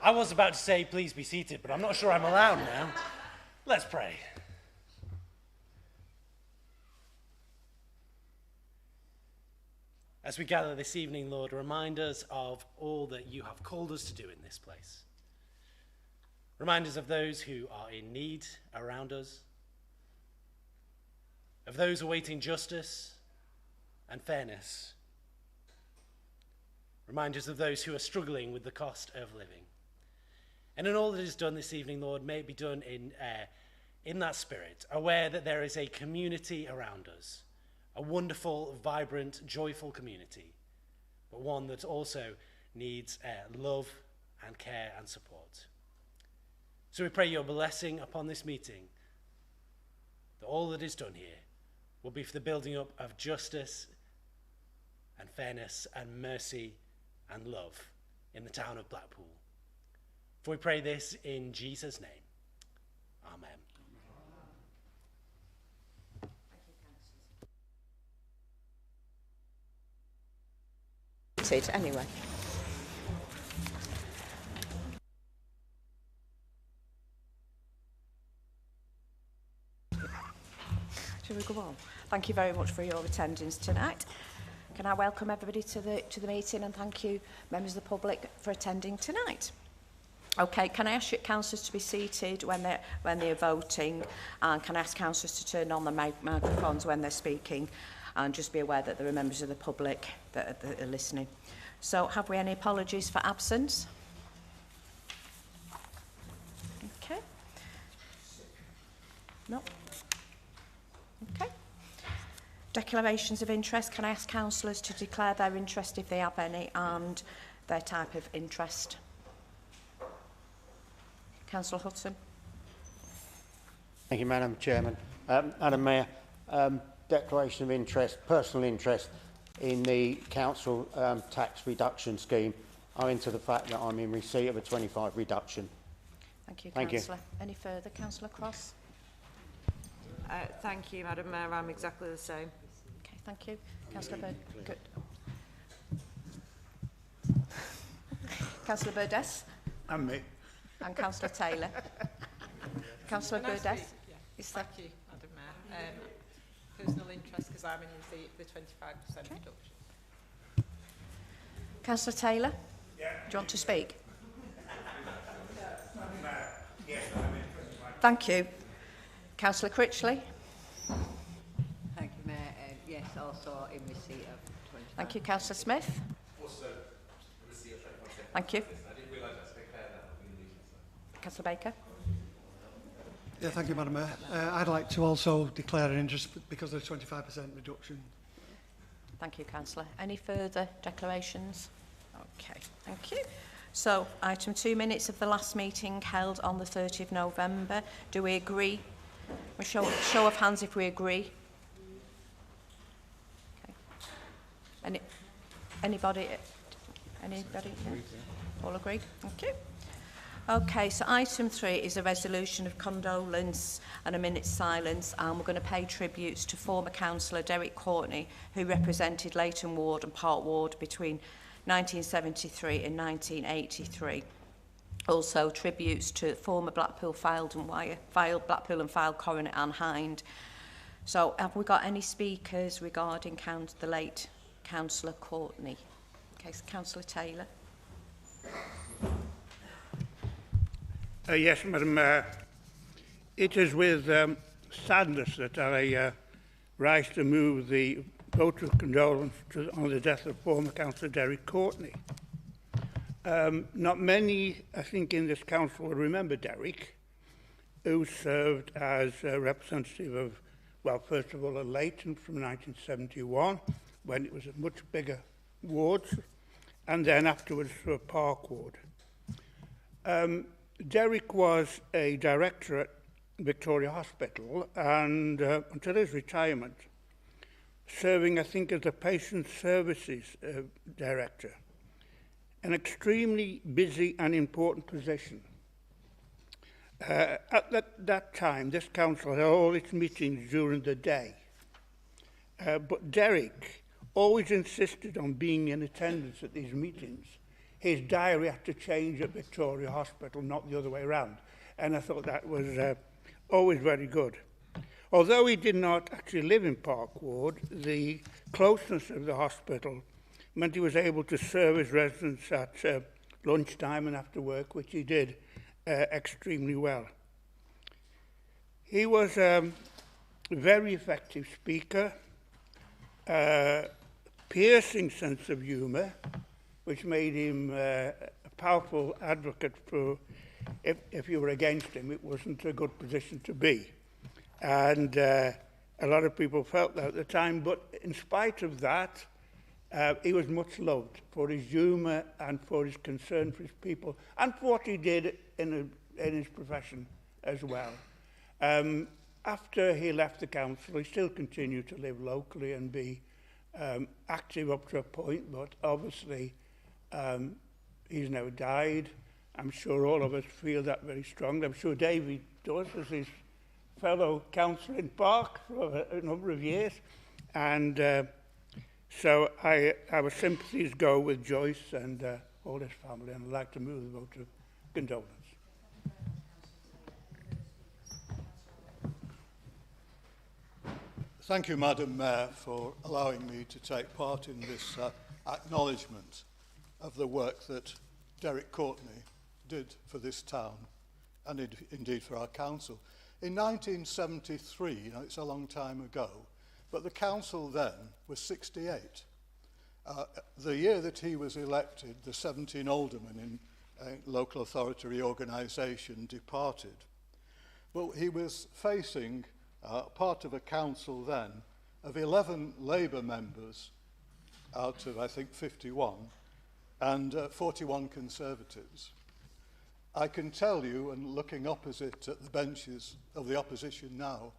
I was about to say, please be seated, but I'm not sure I'm allowed now. Let's pray. As we gather this evening, Lord, remind us of all that you have called us to do in this place. Remind us of those who are in need around us, of those awaiting justice and fairness. Remind us of those who are struggling with the cost of living. And in all that is done this evening, Lord, may it be done in that spirit, aware that there is a community around us, a wonderful, vibrant, joyful community, but one that also needs love and care and support. So we pray your blessing upon this meeting, that all that is done here will be for the building up of justice and fairness and mercy and love in the town of Blackpool. For we pray this in Jesus' name. Amen. Anyway. Shall we go on? Thank you very much for your attendance tonight. Can I welcome everybody to the meeting, and thank you, members of the public, for attending tonight. Okay, can I ask you councillors to be seated when they're voting, and can I ask councillors to turn on the microphones when they're speaking, and just be aware that there are members of the public that are listening. So, have we any apologies for absence? Okay. No. Okay. Declarations of interest. Can I ask councillors to declare their interest if they have any, and their type of interest? Councillor Hudson. Thank you, Madam Chairman. Madam Mayor, declaration of interest, personal interest in the council tax reduction scheme, owing to the fact that I'm in receipt of a 25 reduction. Thank you, Thank Councillor. you. Any further? Councillor Cross. Thank you, Madam Mayor. I'm exactly the same. Okay, thank you. Councillor Bird. Good. Councillor Burdess. And me. And Councillor Taylor. Councillor Burdess. Yeah. Thank you, Madam Mayor. Personal interest, because I'm in the 25% reduction. Councillor Taylor. Yeah. Do you want to speak? Yes, thank you. Councillor Critchley. Thank you, Mayor. Yes, also in receipt of 25. Thank you, Councillor Smith. Also receipt of 25%. Thank you. I didn't realise I had to declare that. Councillor Baker. Yeah, thank you, Madam Mayor. I'd like to also declare an interest because of the 25% reduction. Thank you, Councillor. Any further declarations? Okay, thank you. So, item 2, minutes of the last meeting held on the 30th of November. Do we agree? We show of hands if we agree. Okay. Anybody? Anybody? Yeah? All agreed? Thank you. Okay, so item 3 is a resolution of condolence and a minute's silence, and we're going to pay tributes to former councillor Derek Courtney, who represented Leighton Ward and Park Ward between 1973 and 1983. Also, tributes to former Blackpool Blackpool and Fylde coroner Anne Hind. So, have we got any speakers regarding the late Councillor Courtney? Okay, so Councillor Taylor. Yes, Madam Mayor. It is with sadness that I rise to move the vote of condolence on the death of former Councillor Derek Courtney. Not many, I think, in this council will remember Derek, who served as a representative of, well, first of all, a Leighton from 1971, when it was a much bigger ward, and then afterwards for a Park Ward. Derek was a director at Victoria Hospital, and until his retirement, serving, I think, as the patient services director, an extremely busy and important position. At that time, this council had all its meetings during the day, but Derek always insisted on being in attendance at these meetings. his diary had to change at Victoria Hospital, not the other way around. And I thought that was always very good. Although he did not actually live in Park Ward, the closeness of the hospital meant he was able to serve his residents at lunchtime and after work, which he did extremely well. He was a very effective speaker, piercing sense of humour, which made him a powerful advocate for, if you were against him, it wasn't a good position to be. And a lot of people felt that at the time, but in spite of that, he was much loved for his humour and for his concern for his people and for what he did in his profession as well. After he left the council, he still continued to live locally and be active up to a point, but obviously he's now died. I'm sure all of us feel that very strongly. I'm sure David does, as his fellow councillor in Park for a number of years. And so our sympathies go with Joyce and all his family, and I'd like to move the vote of condolence. Thank you, Madam Mayor, for allowing me to take part in this acknowledgement of the work that Derek Courtney did for this town and indeed for our council. In 1973, you know, it's a long time ago, but the council then was 68. The year that he was elected, the 17 aldermen in local authority reorganisation departed. Well, he was facing part of a council then of 11 Labour members out of, I think, 51, and 41 Conservatives. I can tell you, and looking opposite at the benches of the opposition now,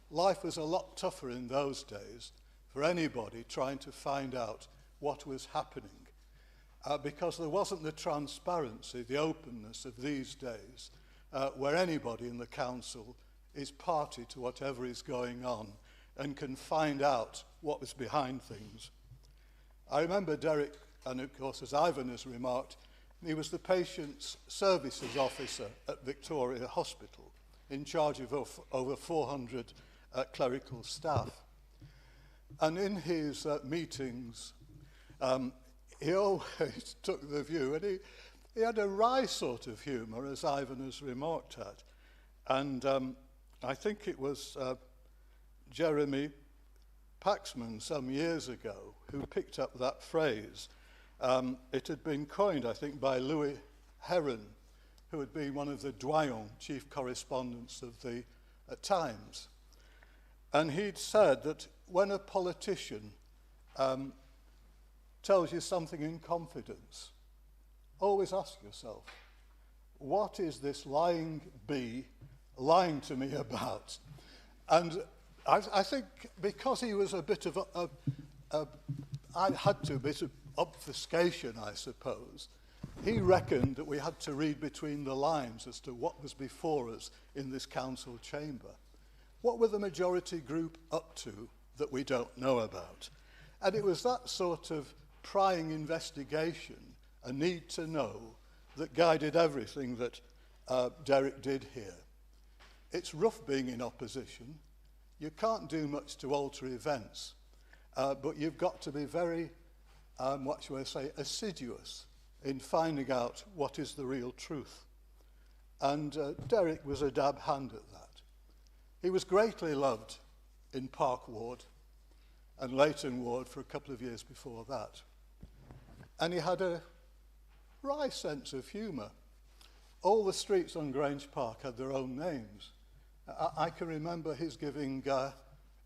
life was a lot tougher in those days for anybody trying to find out what was happening, because there wasn't the transparency, the openness of these days, where anybody in the council is party to whatever is going on and can find out what was behind things. I remember Derek, and of course, as Ivan has remarked, he was the Patients Services Officer at Victoria Hospital, in charge of over 400 clerical staff. And in his meetings, he always took the view, and he had a wry sort of humour, as Ivan has remarked at. And I think it was Jeremy Paxman some years ago who picked up that phrase. It had been coined, I think, by Louis Heron, who had been one of the doyen chief correspondents of the Times. And he'd said that when a politician tells you something in confidence, always ask yourself, what is this lying bee lying to me about? And I think because he was a bit of I had to a bit of obfuscation, I suppose. He reckoned that we had to read between the lines as to what was before us in this council chamber. What were the majority group up to that we don't know about? And it was that sort of prying investigation, a need to know, that guided everything that Derek did here. It's rough being in opposition. You can't do much to alter events, but you've got to be very, what shall I say, assiduous in finding out what is the real truth. And Derek was a dab hand at that. He was greatly loved in Park Ward and Leighton Ward for a couple of years before that. And he had a wry sense of humour. All the streets on Grange Park had their own names. I can remember his giving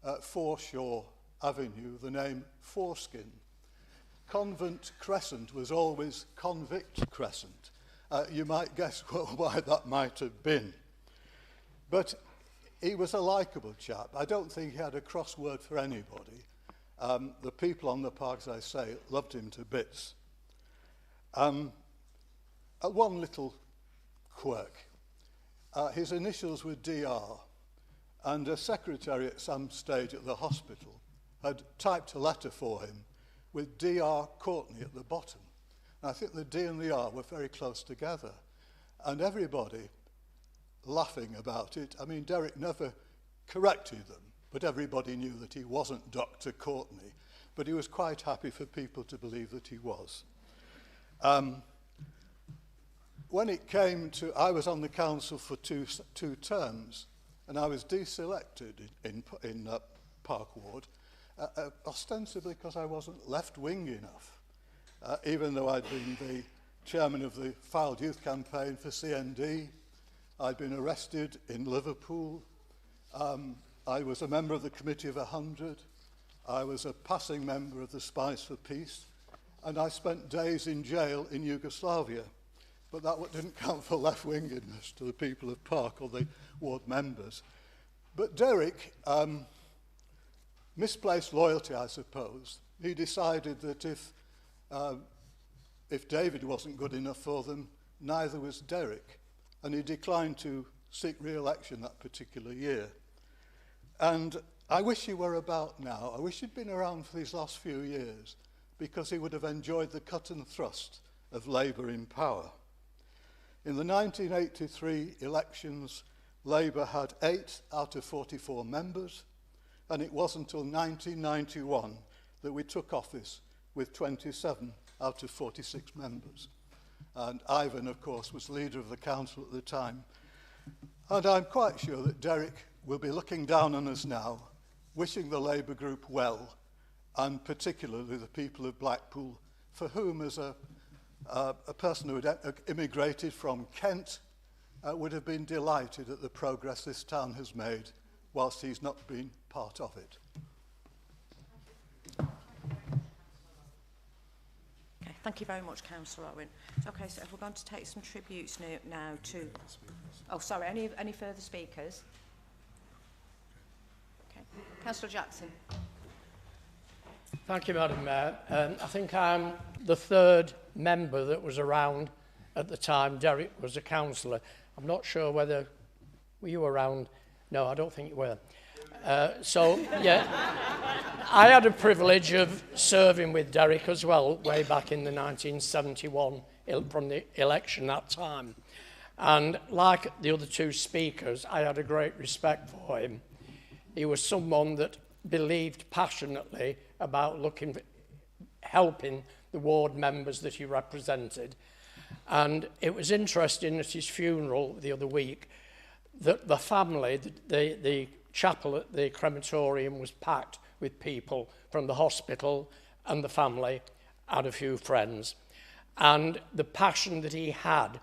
Forshaw Avenue the name Foreskin. Convent Crescent was always Convict Crescent. You might guess why that might have been. But he was a likeable chap. I don't think he had a cross word for anybody. The people on the park, as I say, loved him to bits. One little quirk. His initials were DR, and a secretary at some stage at the hospital had typed a letter for him with DR Courtney at the bottom. And I think the D and the R were very close together. And everybody laughing about it. I mean, Derek never corrected them, but everybody knew that he wasn't Dr. Courtney. But he was quite happy for people to believe that he was. When it came to, I was on the council for two terms, and I was deselected in Park Ward, ostensibly because I wasn't left-wing enough, even though I'd been the chairman of the Filed Youth Campaign for CND. I'd been arrested in Liverpool. I was a member of the Committee of 100. I was a passing member of the Spies for Peace, and I spent days in jail in Yugoslavia. But that didn't count for left-winginess to the people of Park or the ward members. But Derek, misplaced loyalty, I suppose. He decided that if David wasn't good enough for them, neither was Derek. And he declined to seek re-election that particular year. And I wish he were about now. I wish he'd been around for these last few years, because he would have enjoyed the cut and thrust of Labour in power. In the 1983 elections, Labour had 8 out of 44 members, and it wasn't until 1991 that we took office with 27 out of 46 members. And Ivan, of course, was leader of the council at the time. And I'm quite sure that Derek will be looking down on us now, wishing the Labour group well, and particularly the people of Blackpool, for whom, as a person who had immigrated from Kent, would have been delighted at the progress this town has made, whilst he's not been part of it. Okay, thank you very much, Councillor Owen. Okay, so we're going to take some tributes now to... Oh, sorry, any further speakers? Okay, Councillor Jackson. Thank you, Madam Mayor. I think I'm the third member that was around at the time Derek was a councillor. I'm not sure whether... Were you around? No, I don't think you were. So, yeah, I had a privilege of serving with Derek as well, way back in the 1971, from the election that time. And like the other two speakers, I had a great respect for him. He was someone that believed passionately about helping the ward members that he represented. And it was interesting at his funeral the other week that the family, the chapel at the crematorium was packed with people from the hospital and the family and a few friends. And the passion that he had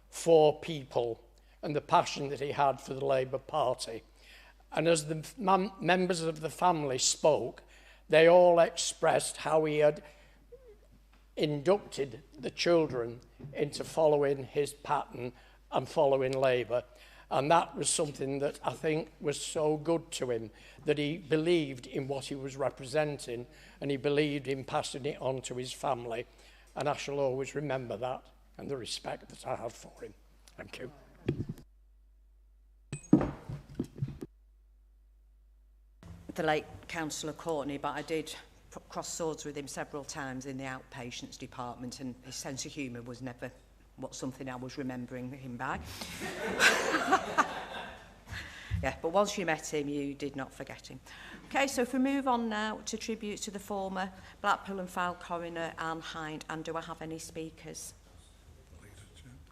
for people and the passion that he had for the Labour Party. And as the members of the family spoke, they all expressed how he had inducted the children into following his pattern and following Labour. And that was something that I think was so good to him, that he believed in what he was representing and he believed in passing it on to his family. And I shall always remember that and the respect that I have for him. Thank you. The late Councillor Courtney, but I did cross swords with him several times in the outpatients department, and his sense of humour was never something I was remembering him by. Yeah, but once you met him, you did not forget him. Okay, so if we move on now to tributes to the former Blackpool and Fylde coroner, Anne Hind, and do I have any speakers?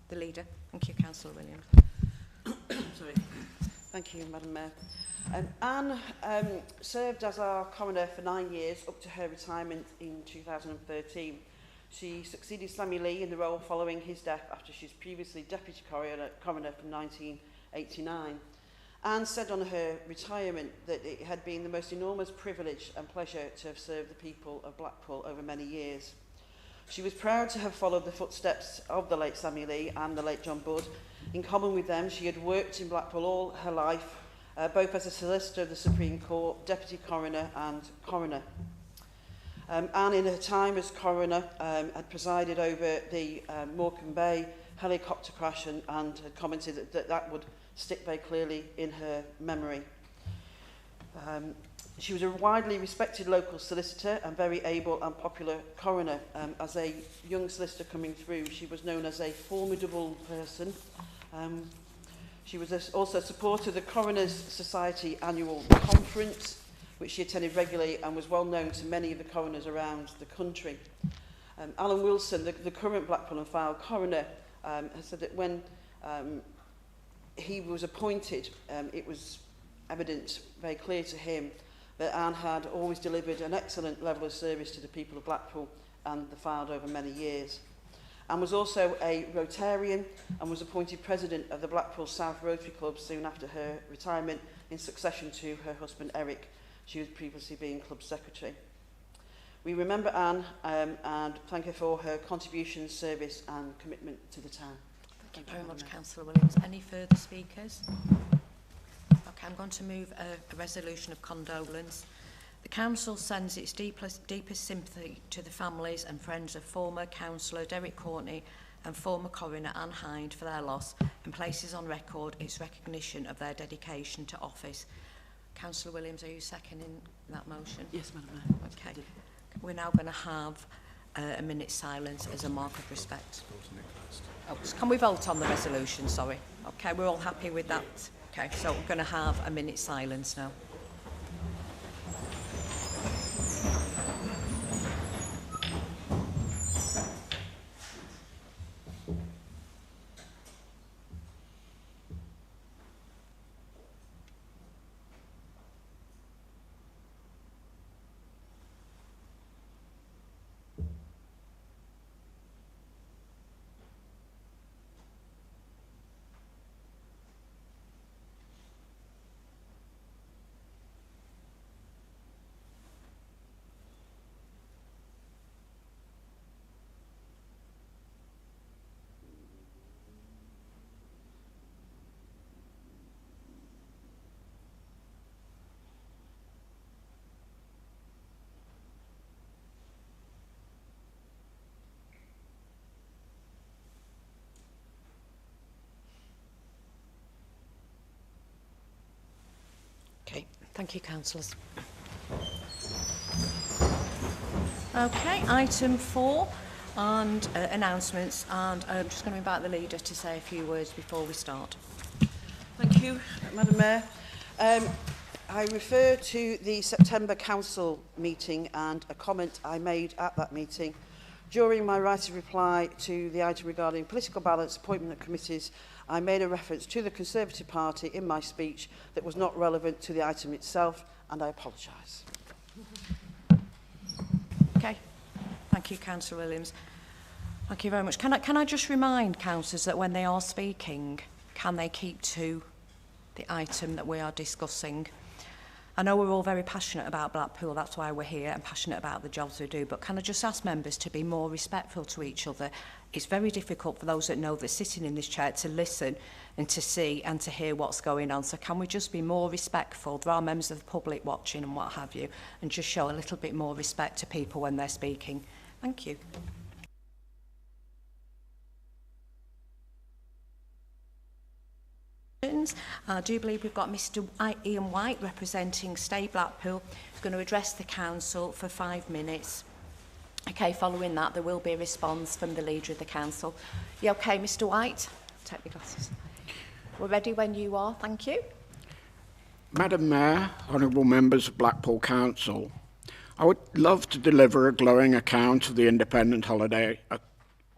The leader. Thank you, Councillor Williams. Sorry. Thank you, Madam Mayor. Anne served as our coroner for 9 years, up to her retirement in 2013. She succeeded Sammy Lee in the role following his death after she's previously deputy coroner from 1989. Anne said on her retirement that it had been the most enormous privilege and pleasure to have served the people of Blackpool over many years. She was proud to have followed the footsteps of the late Sammy Lee and the late John Budd. In common with them, she had worked in Blackpool all her life, both as a solicitor of the Supreme Court, deputy coroner and coroner. Anne, in her time as coroner, had presided over the Morecambe Bay helicopter crash and had commented that would stick very clearly in her memory. She was a widely respected local solicitor and very able and popular coroner. As a young solicitor coming through, she was known as a formidable person. She was also a supporter of the Coroners Society annual conference, which she attended regularly and was well known to many of the coroners around the country. Alan Wilson, the current Blackpool and Fylde coroner, has said that when he was appointed, it was evident, very clear to him, that Anne had always delivered an excellent level of service to the people of Blackpool and the Fylde over many years. Anne was also a Rotarian and was appointed president of the Blackpool South Rotary Club soon after her retirement, in succession to her husband Eric. She was previously being club secretary. We remember Anne and thank her for her contribution, service and commitment to the town. Thank you very much, Councillor Williams. Any further speakers? Okay, I'm going to move a resolution of condolence. The Council sends its deepest sympathy to the families and friends of former Councillor Derek Courtney and former Coroner Anne Hind for their loss, and places on record its recognition of their dedication to office. Councillor Williams, are you seconding that motion? Yes, Madam Mayor. Okay. We're now going to have a minute's silence as a mark of respect. Oh, can we vote on the resolution? Sorry. Okay, we're all happy with that. Okay, so we're going to have a minute's silence now. Okay, thank you, councillors. Okay, item 4 and announcements, and I'm just going to invite the leader to say a few words before we start. Thank you, Madam Mayor. I refer to the September Council meeting and a comment I made at that meeting. During my right of reply to the item regarding political balance, appointment of committees, I made a reference to the Conservative Party in my speech that was not relevant to the item itself, and I apologise. Okay, thank you, Councillor Williams. Thank you very much. Can I just remind councillors that when they are speaking, can they keep to the item that we are discussing? I know we're all very passionate about Blackpool, that's why we're here, and passionate about the jobs we do, but can I just ask members to be more respectful to each other? It's very difficult for those that know they're sitting in this chair to listen and to see and to hear what's going on. So can we just be more respectful? There are members of the public watching and what have you, and just show a little bit more respect to people when they're speaking. Thank you. I do believe we've got Mr. Ian White representing Stay Blackpool, who's going to address the council for 5 minutes. Okay, following that, there will be a response from the leader of the council. You okay, Mr. White? Take your glasses. We're ready when you are. Thank you. Madam Mayor, honourable members of Blackpool Council, I would love to deliver a glowing account of the independent holiday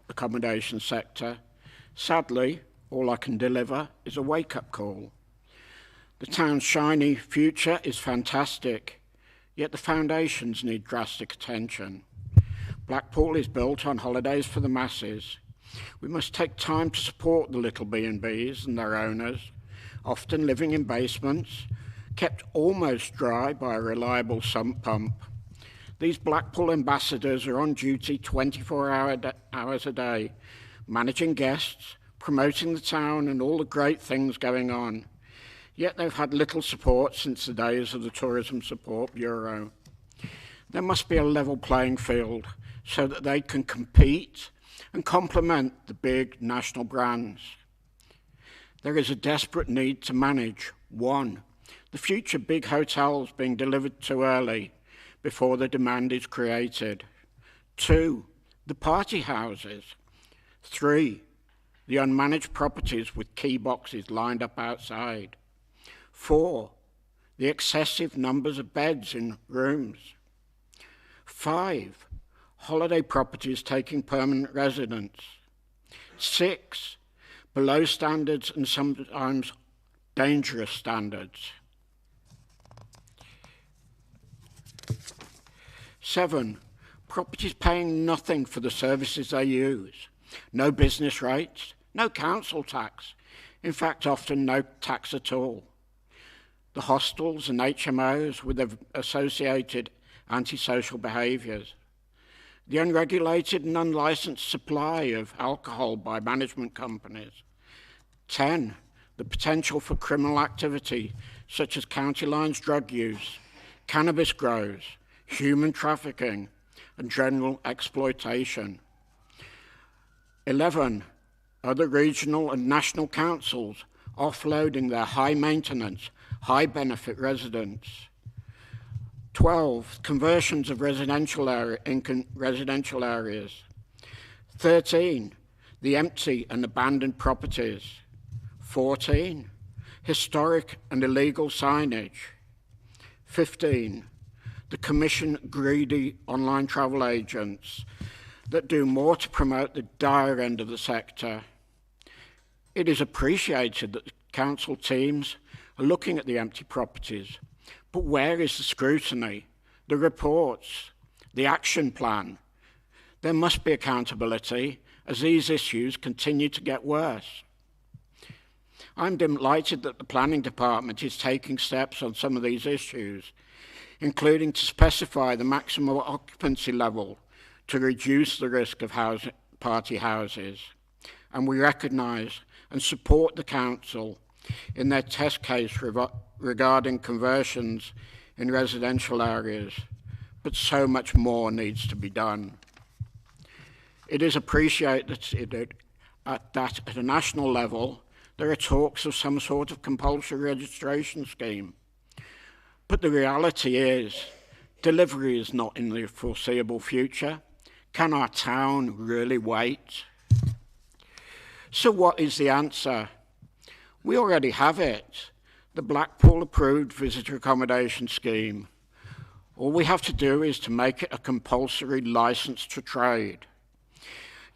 accommodation sector. Sadly, all I can deliver is a wake-up call. The town's shiny future is fantastic, yet the foundations need drastic attention. Blackpool is built on holidays for the masses. We must take time to support the little B&Bs and their owners, often living in basements, kept almost dry by a reliable sump pump. These Blackpool ambassadors are on duty 24 hours a day, managing guests, promoting the town and all the great things going on. Yet they've had little support since the days of the Tourism Support Bureau. There must be a level playing field so that they can compete and complement the big national brands. There is a desperate need to manage, 1, The future big hotels being delivered too early before the demand is created. 2, the party houses. 3, the unmanaged properties with key boxes lined up outside. 4, the excessive numbers of beds in rooms. 5, holiday properties taking permanent residents. 6, below standards and sometimes dangerous standards. 7, properties paying nothing for the services they use. No business rates, no council tax, in fact often no tax at all. The hostels and HMOs with their associated antisocial behaviours. The unregulated and unlicensed supply of alcohol by management companies. 10, the potential for criminal activity such as county lines drug use, cannabis grows, human trafficking and general exploitation. 11, other regional and national councils offloading their high maintenance, high benefit residents. 12, conversions of residential areas. 13, the empty and abandoned properties. 14, historic and illegal signage. 15, the commission greedy online travel agents that do more to promote the dire end of the sector. It is appreciated that council teams are looking at the empty properties, but where is the scrutiny, the reports, the action plan? There must be accountability as these issues continue to get worse. I'm delighted that the planning department is taking steps on some of these issues, including to specify the maximum occupancy level to reduce the risk of party houses. And we recognise and support the council in their test case regarding conversions in residential areas, but so much more needs to be done. It is appreciated that at a national level, there are talks of some sort of compulsory registration scheme. But the reality is, delivery is not in the foreseeable future. Can our town really wait? So what is the answer? We already have it, the Blackpool-approved visitor accommodation scheme. All we have to do is to make it a compulsory licence to trade.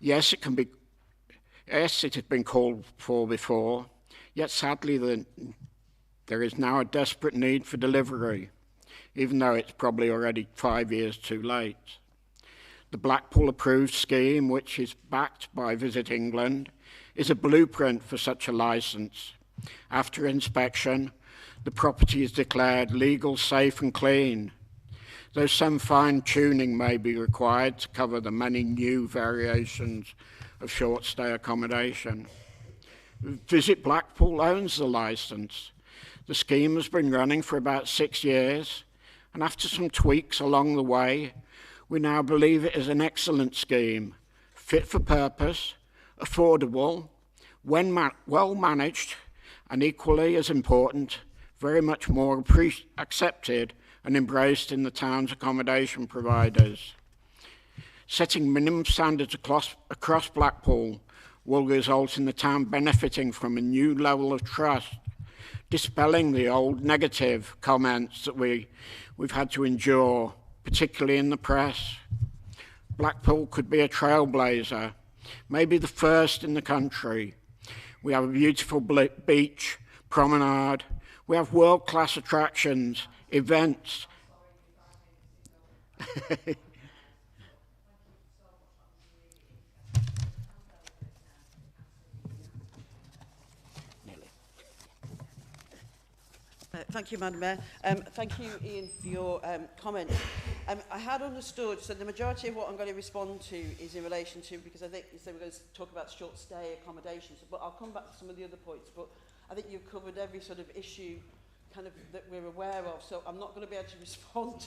Yes, it has been called for before, yet sadly there is now a desperate need for delivery, even though it's probably already 5 years too late. The Blackpool-approved scheme, which is backed by Visit England, is a blueprint for such a licence. After inspection, the property is declared legal, safe and clean, though some fine-tuning may be required to cover the many new variations of short-stay accommodation. Visit Blackpool owns the licence. The scheme has been running for about 6 years, and after some tweaks along the way, we now believe it is an excellent scheme, fit for purpose, affordable, well managed, and equally as important, very much more accepted and embraced in the town's accommodation providers. Setting minimum standards across Blackpool will result in the town benefiting from a new level of trust, dispelling the old negative comments that we've had to endure, particularly in the press. Blackpool could be a trailblazer, maybe the first in the country. We have a beautiful beach, promenade. We have world-class attractions, events. Thank you, Madam Mayor. Thank you, Ian, for your comments. I had understood, so the majority of what I'm going to respond to is in relation to, because I think you said we're going to talk about short stay accommodations, but I'll come back to some of the other points. But I think you've covered every sort of issue kind of that we're aware of, so I'm not going to be able to respond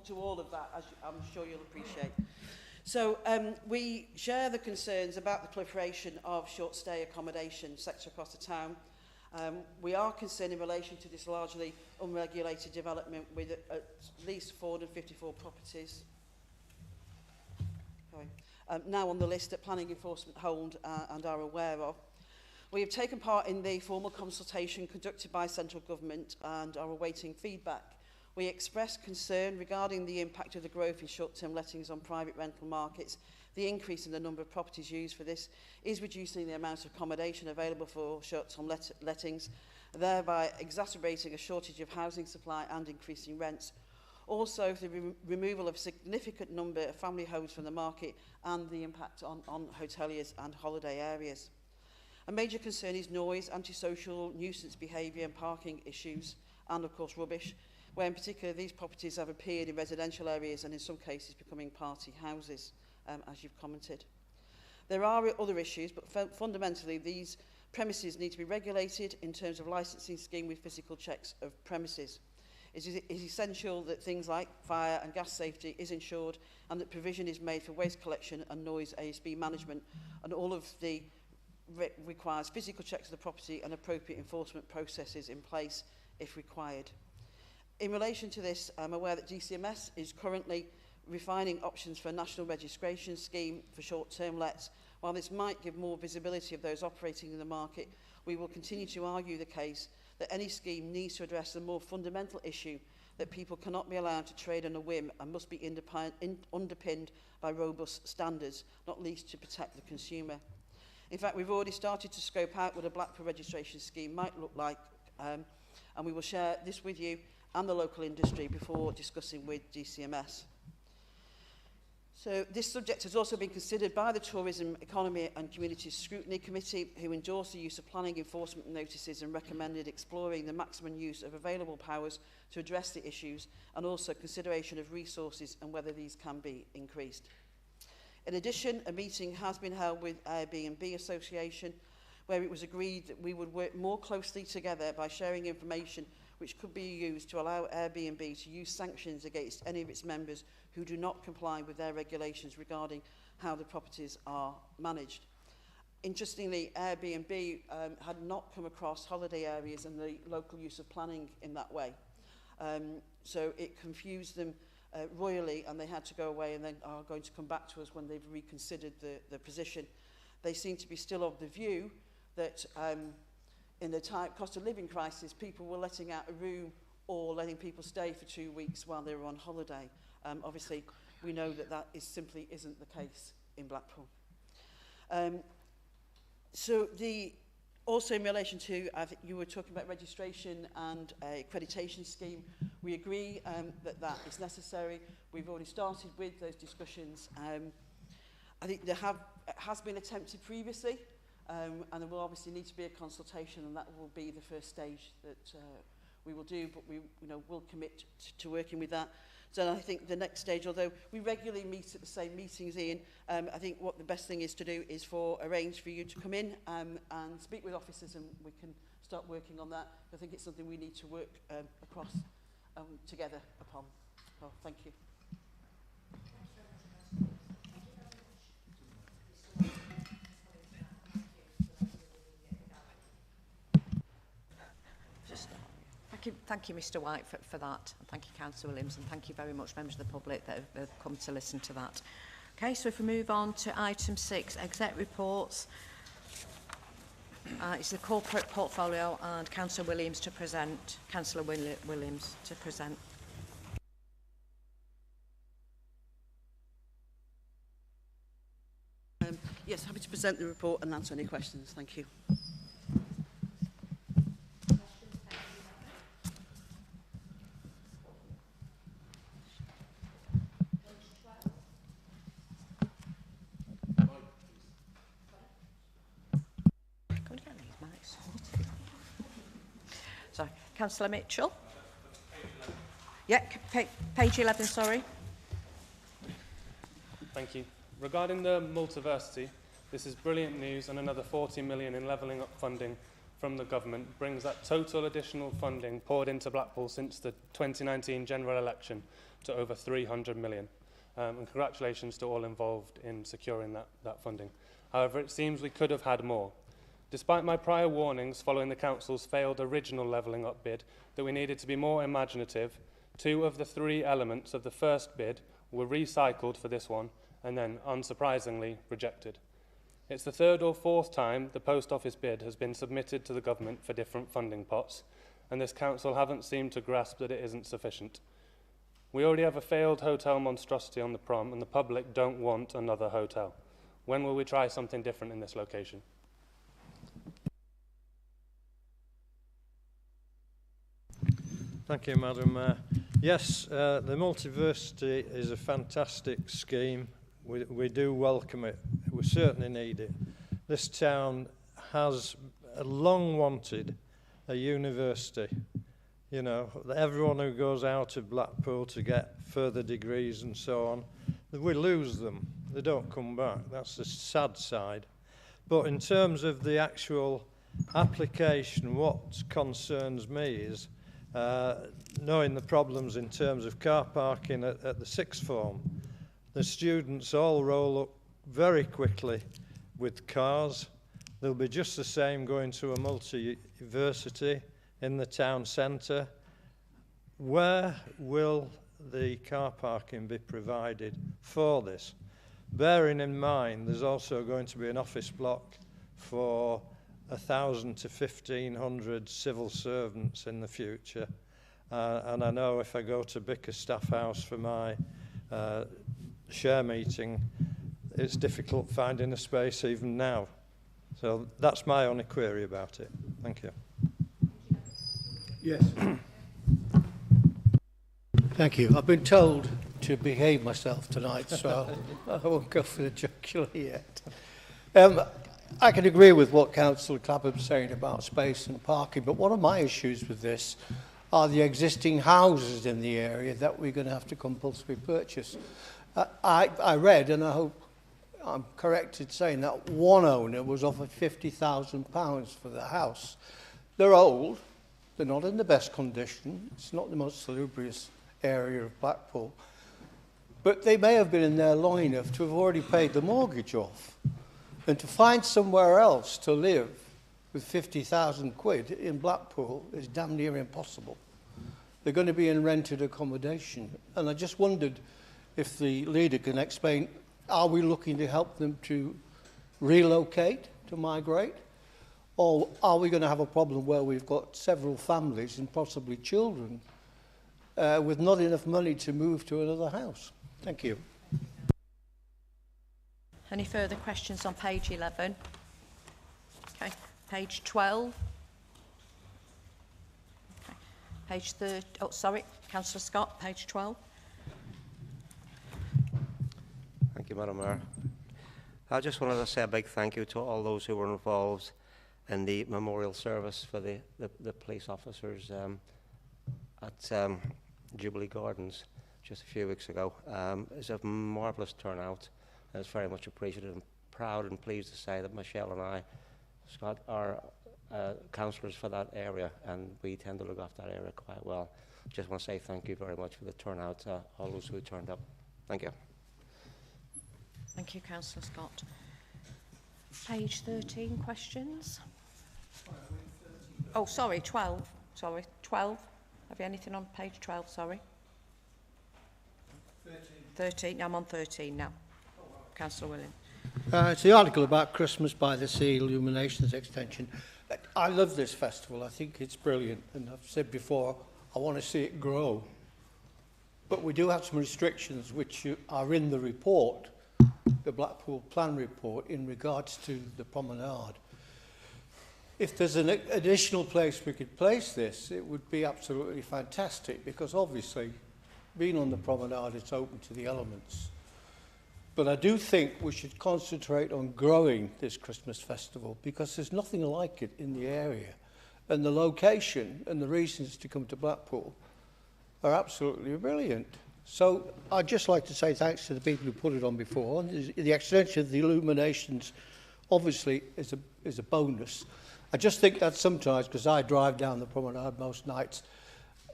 to all of that, as I'm sure you'll appreciate. So we share the concerns about the proliferation of short stay accommodation sector across the town. We are concerned in relation to this largely unregulated development with at least 454 properties now on the list that planning enforcement hold and are aware of. We have taken part in the formal consultation conducted by central government and are awaiting feedback. We expressed concern regarding the impact of the growth in short-term lettings on private rental markets. The increase in the number of properties used for this is reducing the amount of accommodation available for short-term lettings, thereby exacerbating a shortage of housing supply and increasing rents. Also, the removal of a significant number of family homes from the market and the impact on hoteliers and holiday areas. A major concern is noise, antisocial, nuisance behaviour and parking issues, and of course rubbish, where in particular these properties have appeared in residential areas and in some cases becoming party houses, as you've commented. There are other issues, but fundamentally these premises need to be regulated in terms of licensing scheme with physical checks of premises. It is essential that things like fire and gas safety is ensured and that provision is made for waste collection and noise ASB management, and all of the requires physical checks of the property and appropriate enforcement processes in place if required. In relation to this, I'm aware that DCMS is currently refining options for a national registration scheme for short-term lets. While this might give more visibility of those operating in the market, we will continue to argue the case that any scheme needs to address the more fundamental issue that people cannot be allowed to trade on a whim and must be underpinned by robust standards, not least to protect the consumer. In fact, we've already started to scope out what a Blackpool registration scheme might look like, and we will share this with you and the local industry before discussing with DCMS. So this subject has also been considered by the Tourism, Economy and Communities Scrutiny Committee, who endorsed the use of planning enforcement notices and recommended exploring the maximum use of available powers to address the issues, and also consideration of resources and whether these can be increased. In addition, a meeting has been held with Airbnb Association, where it was agreed that we would work more closely together by sharing information which could be used to allow Airbnb to use sanctions against any of its members who do not comply with their regulations regarding how the properties are managed. Interestingly, Airbnb had not come across holiday areas and the local use of planning in that way. So it confused them royally, and they had to go away and then are going to come back to us when they've reconsidered the position. They seem to be still of the view that in the cost of living crisis, people were letting out a room or letting people stay for 2 weeks while they were on holiday. Obviously, we know that that simply isn't the case in Blackpool. Also in relation to, I think you were talking about registration and accreditation scheme, we agree that that is necessary. We've already started with those discussions. I think there has been attempted previously, and there will obviously need to be a consultation, and that will be the first stage that we will do, but we will commit to working with that. So I think the next stage, although we regularly meet at the same meetings, Ian, I think what the best thing is to do is arrange for you to come in and speak with officers, and we can start working on that. I think it's something we need to work across together upon. So, thank you. Thank you, Mr White, for that. Thank you, Councillor Williams, and thank you very much, members of the public that have come to listen to that. Okay, so if we move on to item 6, exec reports. It's the corporate portfolio, and Councillor Williams to present. Councillor Williams to present. Yes, happy to present the report and answer any questions. Thank you. Sorry, Councillor Mitchell. Yeah, page 11, sorry. Thank you. Regarding the multiversity, this is brilliant news, and another 40 million in levelling up funding from the government brings that total additional funding poured into Blackpool since the 2019 general election to over 300 million. And congratulations to all involved in securing that funding. However, it seems we could have had more. Despite my prior warnings following the Council's failed original levelling up bid that we needed to be more imaginative, 2 of the 3 elements of the first bid were recycled for this one and then, unsurprisingly, rejected. It's the 3rd or 4th time the Post Office bid has been submitted to the government for different funding pots, and this council haven't seemed to grasp that it isn't sufficient. We already have a failed hotel monstrosity on the prom, and the public don't want another hotel. When will we try something different in this location? Thank you, Madam Mayor. Yes, the Multiversity is a fantastic scheme. We do welcome it. We certainly need it. This town has long wanted a university. You know, everyone who goes out of Blackpool to get further degrees and so on, we lose them. They don't come back. That's the sad side. But in terms of the actual application, what concerns me is knowing the problems in terms of car parking at the sixth form. The students all roll up very quickly with cars. They'll be just the same going to a multi-university in the town centre. Where will the car parking be provided for this? Bearing in mind there's also going to be an office block for 1,000 to 1,500 civil servants in the future. And I know if I go to Bickerstaff House for my share meeting, it's difficult finding a space even now. So that's my only query about it. Thank you. Yes. Thank you. I've been told to behave myself tonight, so I won't go for the jugular yet. I can agree with what Councillor Clapham's saying about space and parking, but one of my issues with this are the existing houses in the area that we're going to have to compulsorily purchase. I read, and I hope I'm correct in saying that one owner was offered £50,000 for the house. They're old, they're not in the best condition, it's not the most salubrious area of Blackpool, but they may have been in there long enough to have already paid the mortgage off. And to find somewhere else to live with 50,000 quid in Blackpool is damn near impossible. They're going to be in rented accommodation. And I just wondered if the leader can explain, are we looking to help them to relocate, to migrate? Or are we going to have a problem where we've got several families and possibly children with not enough money to move to another house? Thank you. Any further questions on page 11? Okay, page 12. Okay. Page 30. Oh, sorry, Councillor Scott, page 12. Thank you, Madam Mayor. I just wanted to say a big thank you to all those who were involved in the memorial service for the police officers at Jubilee Gardens just a few weeks ago. It was a marvellous turnout. It's very much appreciated and proud and pleased to say that Michelle and I, Scott, are councillors for that area, and we tend to look after that area quite well. Just want to say thank you very much for the turnout, all those who turned up. Thank you. Thank you, Councillor Scott. Page 13, questions? Oh, sorry, 12. Sorry, 12. Have you anything on page 12? Sorry. 13. I'm on 13 now. Councillor William. It's the article about Christmas by the Sea Illuminations Extension. I love this festival. I think it's brilliant. And I've said before, I want to see it grow. But we do have some restrictions which are in the report, the Blackpool Plan report, in regards to the promenade. If there's an additional place we could place this, it would be absolutely fantastic, because obviously, being on the promenade, it's open to the elements. But I do think we should concentrate on growing this Christmas festival, because there's nothing like it in the area. And the location and the reasons to come to Blackpool are absolutely brilliant. So I'd just like to say thanks to the people who put it on before. And the extension of the illuminations obviously is a bonus. I just think that sometimes, because I drive down the promenade most nights,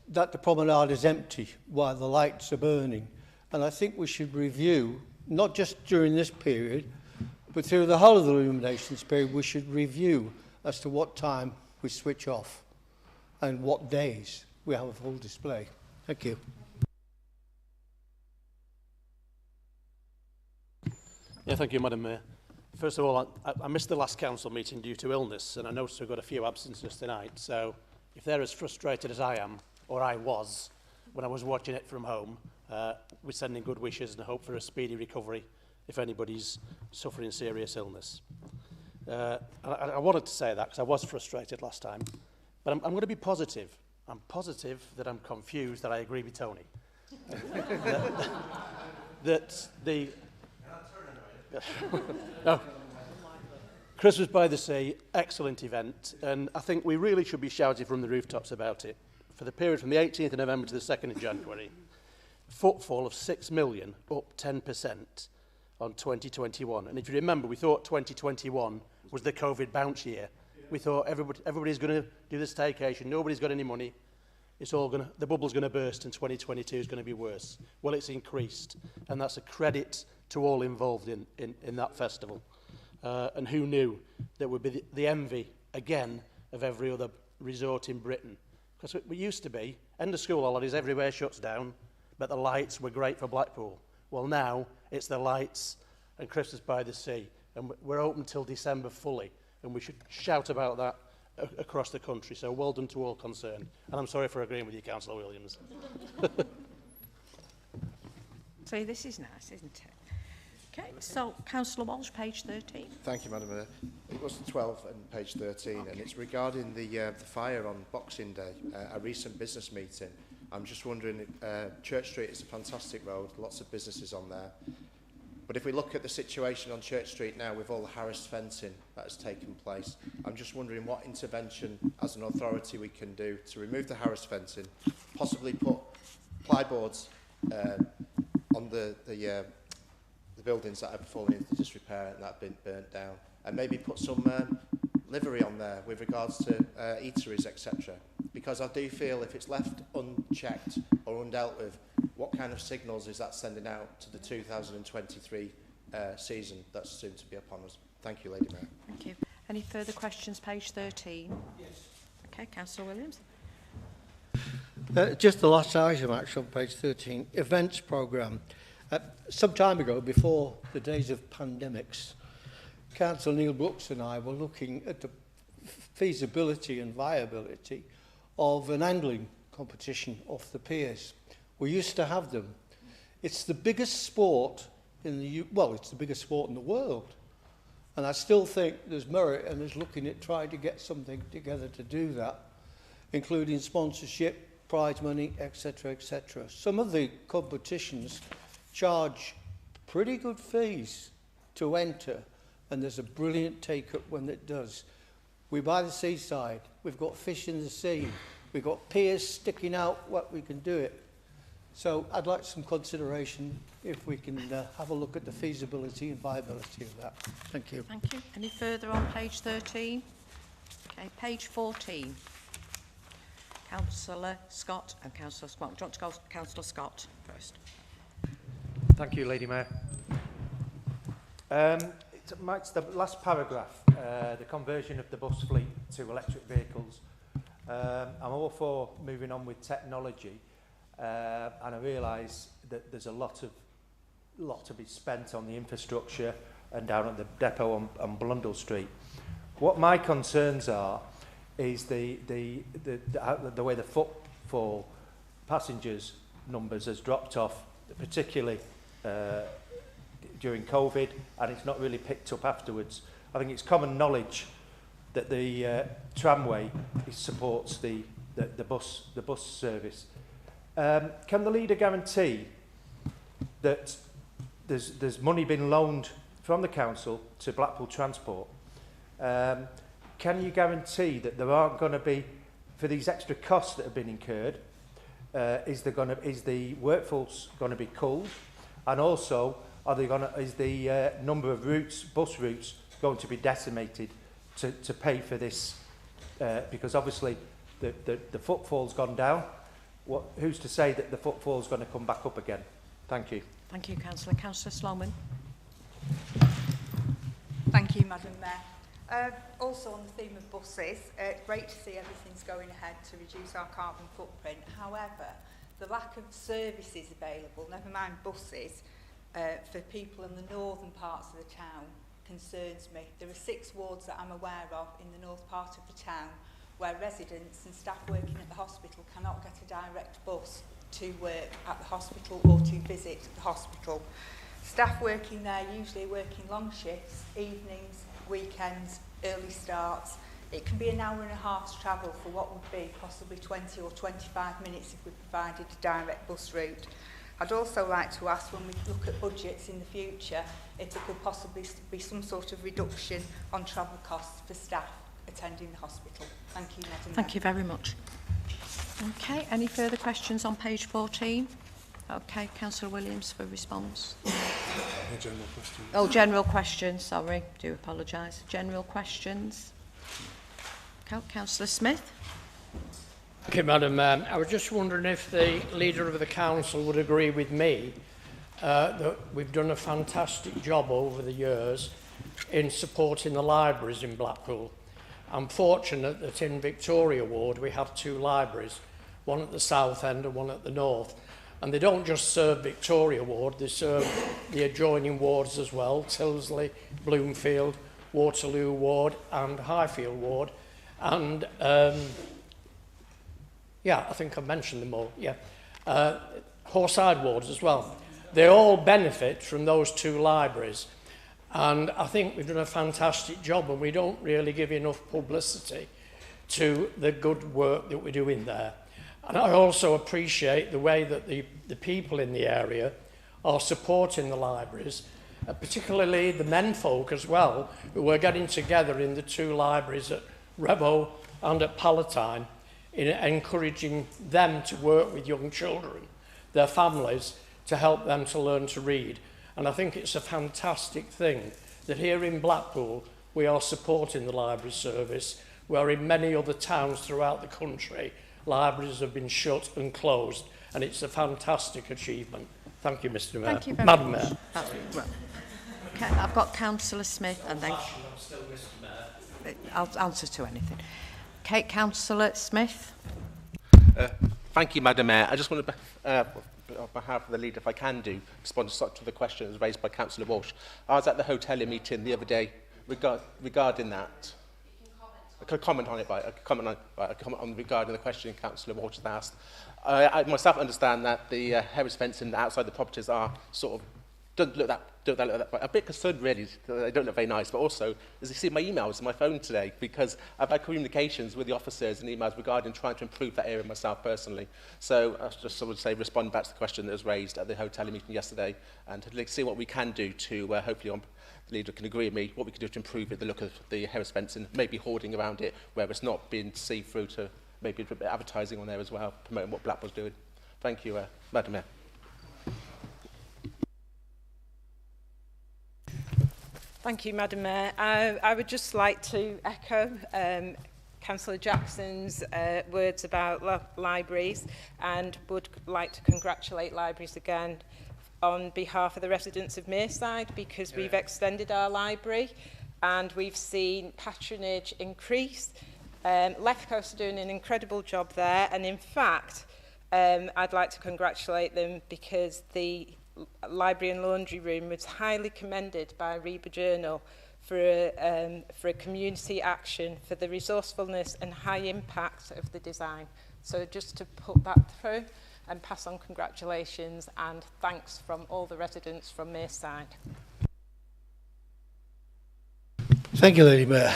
that the promenade is empty while the lights are burning. And I think we should review, not just during this period, But through the whole of the illuminations period, we should review as to what time we switch off and what days we have a full display. Thank you. Yeah, thank you, Madam Mayor. First of all, I missed the last council meeting due to illness, and I noticed we've got a few absences tonight. So if they're as frustrated as I am, or I was, when I was watching it from home, we're sending good wishes and hope for a speedy recovery if anybody's suffering serious illness. I wanted to say that because I was frustrated last time, but I'm going to be positive. I'm positive that I'm confused that I agree with Tony. that the no. Christmas by the Sea, excellent event, and I think we really should be shouting from the rooftops about it. For the period from the 18th of November to the 2nd of January, footfall of 6 million, up 10% on 2021. And if you remember, we thought 2021 was the COVID bounce year. We thought everybody's going to do the staycation, nobody's got any money. The bubble's going to burst and 2022 is going to be worse. Well, it's increased, and that's a credit to all involved in that festival. And who knew that would be the envy, again, of every other resort in Britain. Because it used to be, end of school holidays, everywhere shuts down, but the lights were great for Blackpool. Well, now it's the lights and Christmas by the Sea, and we're open till December fully, and we should shout about that across the country. So well done to all concerned. And I'm sorry for agreeing with you, Councillor Williams. So this is nice, isn't it? Okay, so Councillor Walsh, page 13. Thank you, Madam Mayor. It was 12 and page 13, okay. And it's regarding the fire on Boxing Day, a recent business meeting. I'm just wondering, Church Street is a fantastic road, lots of businesses on there. But if we look at the situation on Church Street now with all the harassed fencing that has taken place, I'm just wondering what intervention as an authority we can do to remove the harassed fencing, possibly put plyboards on the buildings that have fallen into disrepair and that have been burnt down, and maybe put some livery on there with regards to eateries, etc. Because I do feel if it's left unchecked or undealt with, what kind of signals is that sending out to the 2023 season that's soon to be upon us? Thank you, Lady Mayor. Thank you. Any further questions, page 13? Yes. Okay, Councillor Williams. Just the last item, actually, on page 13, events programme. Some time ago, before the days of pandemics, Councillor Neil Brooks and I were looking at the feasibility and viability of an angling competition off the piers. We used to have them. It's the biggest sport in it's the biggest sport in the world. And I still think there's merit in us looking at trying to get something together to do that, including sponsorship, prize money, etc., etc. Some of the competitions charge pretty good fees to enter, and there's a brilliant take-up when it does. We're by the seaside, we've got fish in the sea, we've got piers sticking out what we can do it. So I'd like some consideration if we can have a look at the feasibility and viability of that. Thank you. Thank you. Any further on page 13? Okay, page 14. Councillor Scott and Councillor Squat. Do you want to go Councillor Scott first? Thank you, Lady Mayor. It's the last paragraph, the conversion of the bus fleet to electric vehicles. I'm all for moving on with technology, and I realise that there's a lot to be spent on the infrastructure and down at the depot on Blundell Street. What my concerns are is the way the footfall passengers numbers has dropped off, particularly during COVID, and it's not really picked up afterwards. I think it's common knowledge that the tramway supports the bus service. Can the leader guarantee that there's money being loaned from the council to Blackpool Transport? Can you guarantee that there aren't going to be, for these extra costs that have been incurred, is the workforce going to be culled? And also, is the number of bus routes, going to be decimated to pay for this? Because obviously the footfall's gone down. Who's to say that the footfall's going to come back up again? Thank you. Thank you, Councillor. Councillor Sloman. Thank you, Madam Mayor. Also on the theme of buses, great to see everything's going ahead to reduce our carbon footprint. However, the lack of services available, never mind buses, for people in the northern parts of the town concerns me. There are 6 wards that I'm aware of in the north part of the town where residents and staff working at the hospital cannot get a direct bus to work at the hospital or to visit the hospital. Staff working there usually working long shifts, evenings, weekends, early starts. It can be an hour and a half's travel for what would be possibly 20 or 25 minutes if we provided a direct bus route. I'd also like to ask, when we look at budgets in the future, if there could possibly be some sort of reduction on travel costs for staff attending the hospital. Thank you, Madam Mayor. Thank you very much. Okay, any further questions on page 14? Okay, Councillor Williams for response. General question. Oh, general questions, sorry, do apologise. General questions. Councillor Smith. Thank you, Madam Mayor. I was just wondering if the Leader of the Council would agree with me that we've done a fantastic job over the years in supporting the libraries in Blackpool. I'm fortunate that in Victoria Ward we have 2 libraries, one at the south end and one at the north. And they don't just serve Victoria Ward, they serve the adjoining wards as well, Tilsley, Bloomfield, Waterloo Ward and Highfield Ward. And yeah, I think I've mentioned them all, yeah. Horside wards as well. They all benefit from those 2 libraries. And I think we've done a fantastic job, and we don't really give enough publicity to the good work that we're doing there. And I also appreciate the way that the people in the area are supporting the libraries, particularly the menfolk as well, who are getting together in the 2 libraries at Revo and at Palatine, in encouraging them to work with young children, their families, to help them to learn to read. And I think it's a fantastic thing that here in Blackpool we are supporting the library service, where in many other towns throughout the country libraries have been shut and closed, and it's a fantastic achievement. Thank you, Mr. Mayor. Thank you very Madam much. Mayor. Well, okay, I've got Councillor Smith and then I'm still Mr. Mayor. I'll answer to anything. Okay, Councillor Smith. Thank you, Madam Mayor. I just want to, on behalf of the Leader, if I can do, respond to the questions raised by Councillor Walsh. I was at the hotelier meeting the other day regarding that. I could comment on it, but I could comment on regarding the question Councillor Walsh has asked. I myself understand that the heritage fencing outside the properties are sort of don't look that a bit concerned really. They don't look very nice, but also, as you see my emails on my phone today, because I've had communications with the officers and emails regarding trying to improve that area myself personally. So I just sort of say respond back to the question that was raised at the hotel meeting yesterday, and to see what we can do to hopefully the Leader can agree with me what we can do to improve it, the look of the heritage fencing, maybe hoarding around it where it's not being see-through, to maybe a bit of advertising on there as well, promoting what Blackpool's doing. Thank you, Madam Mayor. Thank you, Madam Mayor. I would just like to echo Councillor Jackson's words about libraries, and would like to congratulate libraries again on behalf of the residents of Mearside, because we've extended our library and we've seen patronage increase. Left Coast are doing an incredible job there, and in fact I'd like to congratulate them because the Library and Laundry Room was highly commended by Reba Journal for a community action, for the resourcefulness and high impact of the design. So just to put that through and pass on congratulations and thanks from all the residents from Mearside. Thank you, Lady Mayor.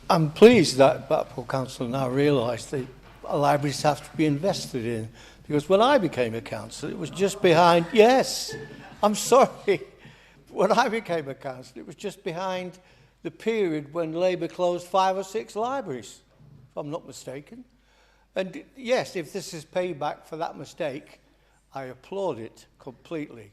I'm pleased that Blackpool Council now realise that libraries have to be invested in. Because when I became a councillor, it was just behind, yes, I'm sorry. When I became a councillor, it was just behind the period when Labour closed 5 or 6 libraries, if I'm not mistaken. And yes, if this is payback for that mistake, I applaud it completely.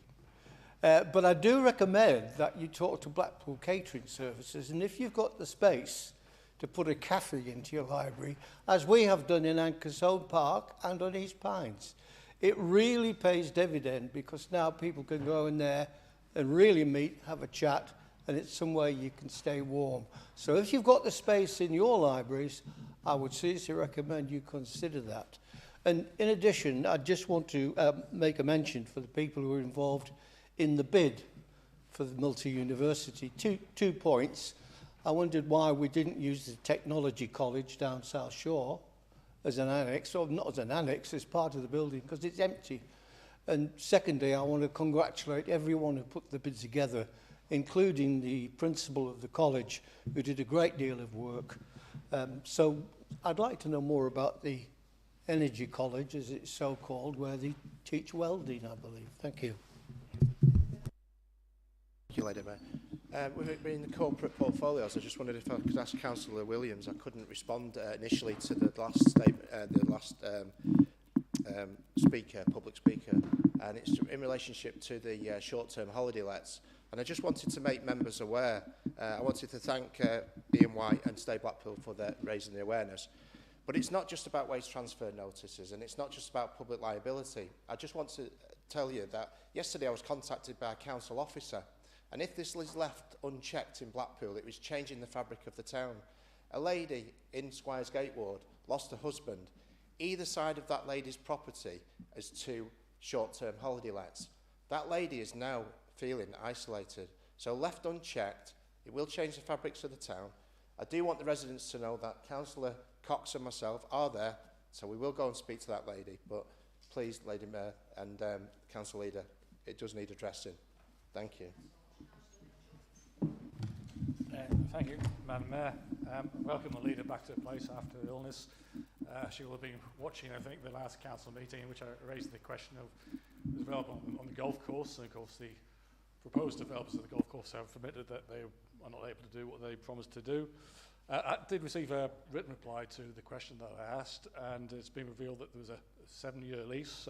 But I do recommend that you talk to Blackpool Catering Services, and if you've got the space to put a cafe into your library, as we have done in Ankersode Park and on East Pines. It really pays dividend, because now people can go in there and really meet, have a chat, and it's somewhere you can stay warm. So if you've got the space in your libraries, I would seriously recommend you consider that. And in addition, I just want to make a mention for the people who are involved in the bid for the multi-university. Two points. I wondered why we didn't use the Technology College down South Shore as an annex, or not as an annex, as part of the building, because it's empty. And secondly, I want to congratulate everyone who put the bid together, including the principal of the college, who did a great deal of work. So I'd like to know more about the Energy College, as it's so called, where they teach welding, I believe. Thank you. Thank you, Lady Mayor. With it being the corporate portfolios, I just wondered if I could ask Councillor Williams. I couldn't respond initially to the last statement, speaker, public speaker, and it's in relationship to the short-term holiday lets. And I just wanted to make members aware. I wanted to thank Ian White and Stay Blackpool for raising the awareness. But it's not just about wage transfer notices, and it's not just about public liability. I just want to tell you that yesterday I was contacted by a council officer, and if this is left unchecked in Blackpool, it was changing the fabric of the town. A lady in Squires Gate Ward lost her husband. Either side of that lady's property is 2 short-term holiday lets. That lady is now feeling isolated. So left unchecked, it will change the fabrics of the town. I do want the residents to know that Councillor Cox and myself are there, so we will go and speak to that lady. But please, Lady Mayor and Council Leader, it does need addressing. Thank you. Thank you, Madam Mayor. Welcome the leader back to the place after illness. She will have been watching, I think, the last council meeting in which I raised the question of the development on the golf course. And of course, the proposed developers of the golf course have admitted that they are not able to do what they promised to do. I did receive a written reply to the question that I asked, and it's been revealed that there was a 7-year lease.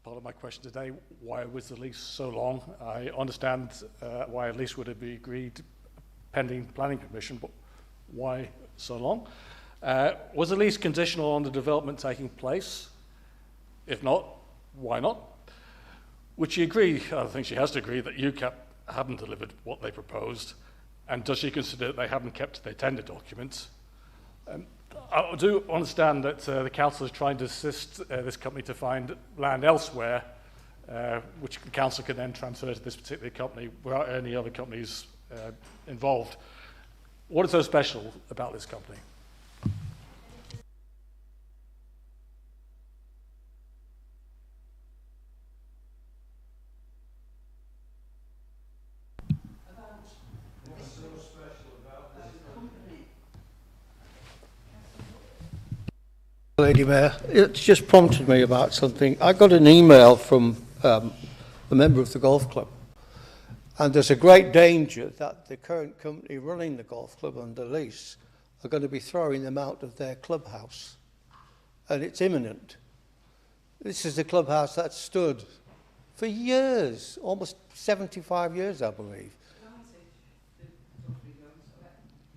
Part of my question today, why was the lease so long? I understand why a lease would have been agreed pending planning permission, but why so long? Was the lease conditional on the development taking place? If not, why not? Would she agree, I think she has to agree, that UCAP haven't delivered what they proposed? And does she consider that they haven't kept their tender documents? I do understand that the council is trying to assist this company to find land elsewhere, which the council can then transfer to this particular company without any other companies involved. What is so special about this company? Lady Mayor, it's just prompted me about something. I got an email from a member of the golf club, and there's a great danger that the current company running the golf club under lease are going to be throwing them out of their clubhouse, and it's imminent. This is the clubhouse that stood for years, almost 75 years, I believe.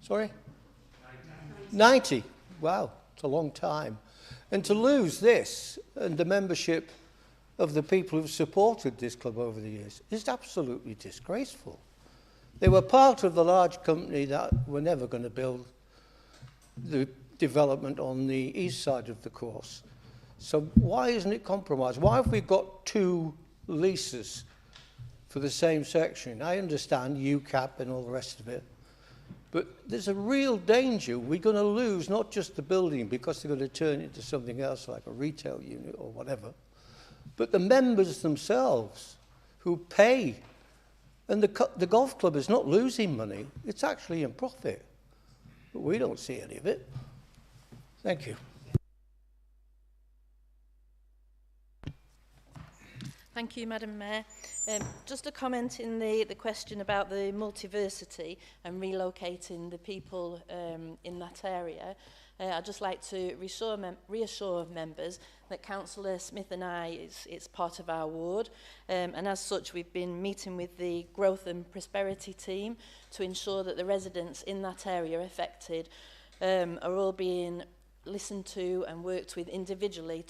Sorry? 90. Wow, it's a long time. And to lose this and the membership of the people who've supported this club over the years is absolutely disgraceful. They were part of the large company that were never going to build the development on the east side of the course. So why isn't it compromised? Why have we got 2 leases for the same section? I understand UCAP and all the rest of it. But there's a real danger we're going to lose not just the building because they're going to turn it into something else like a retail unit or whatever, but the members themselves who pay. And the golf club is not losing money, it's actually in profit. But we don't see any of it. Thank you. Thank you, Madam Mayor. Just a comment in the question about the multiversity and relocating the people in that area. I'd just like to reassure members that Councillor Smith and I, it's part of our ward, and as such we've been meeting with the Growth and Prosperity team to ensure that the residents in that area affected are all being listened to and worked with individually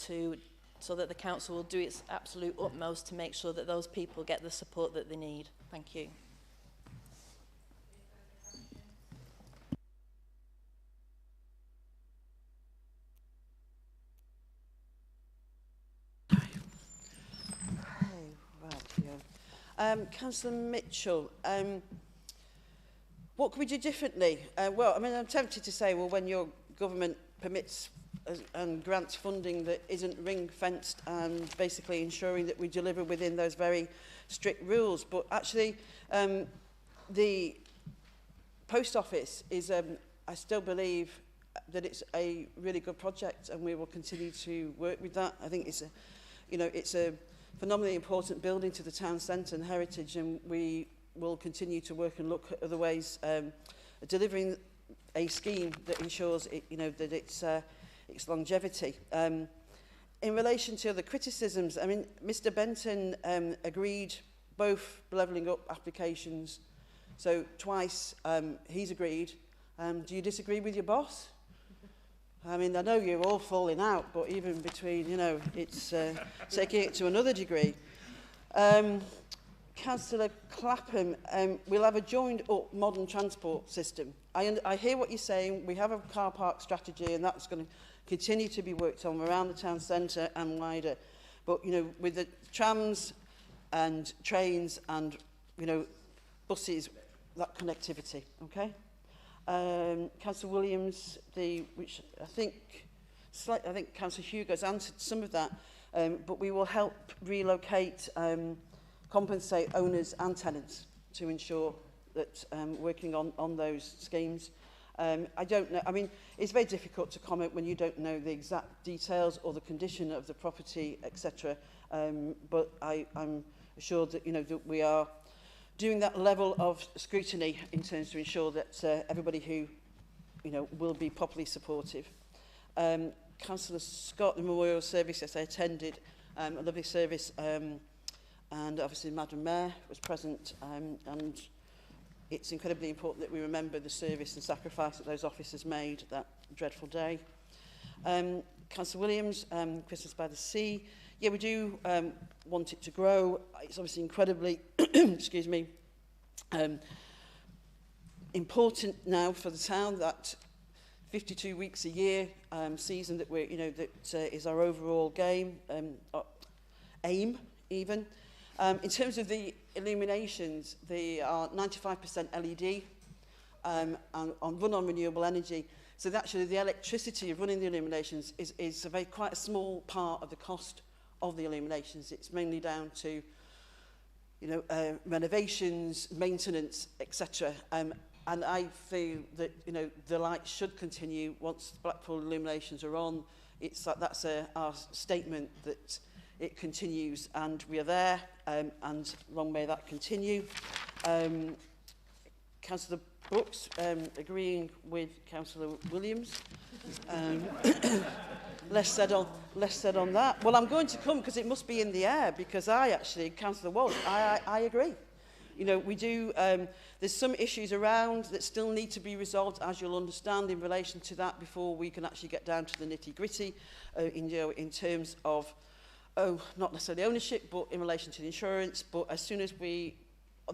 so that the council will do its absolute utmost to make sure that those people get the support that they need. Thank you. Councillor Mitchell, what can we do differently? Well, I mean, I'm tempted to say, well, when your government permits and grants funding that isn't ring-fenced and basically ensuring that we deliver within those very strict rules. But actually, the post office is, I still believe that it's a really good project, and we will continue to work with that. I think it's a, you know, it's a phenomenally important building to the town centre and heritage, and we will continue to work and look at other ways delivering a scheme that ensures it, you know, that its longevity. In relation to other criticisms, I mean, Mr. Benton agreed both levelling up applications, so twice he's agreed. Do you disagree with your boss? I mean, I know you're all falling out, but even between, you know, it's taking it to another degree. Councillor Clapham, we'll have a joined-up modern transport system. I hear what you're saying. We have a car park strategy, and that's going to continue to be worked on around the town centre and wider. But, you know, with the trams and trains and, you know, buses, that connectivity, okay? Councillor Williams, which I think Councillor Hugo's answered some of that, but we will help relocate, compensate owners and tenants to ensure that working on those schemes. I don't know, I mean, it's very difficult to comment when you don't know the exact details or the condition of the property, etc. But I'm assured that, you know, that we are doing that level of scrutiny in terms to ensure that everybody who, you know, will be properly supportive. Councillor Scott, the Memorial Service, yes, I attended a lovely service, and obviously Madam Mayor was present, and it's incredibly important that we remember the service and sacrifice that those officers made that dreadful day. Councillor Williams, Christmas by the Sea. Yeah, we do want it to grow. It's obviously incredibly, excuse me, important now for the town that 52 weeks a year season that we're, you know, that is our overall aim even. In terms of the illuminations, they are 95% LED and run on renewable energy. So that actually the electricity of running the illuminations is quite a small part of the cost of the illuminations. It's mainly down to, you know, renovations, maintenance, etc. And I feel that, you know, the lights should continue once Blackpool illuminations are on. It's like that's our statement that it continues, and we are there, and long may that continue. Councillor Brooks, agreeing with Councillor Williams. Less said on that. Well, I'm going to come because it must be in the air, because Councillor Walsh, I agree. You know, we do, there's some issues around that still need to be resolved, as you'll understand, in relation to that before we can actually get down to the nitty-gritty in terms of, not necessarily ownership, but in relation to the insurance. But as soon as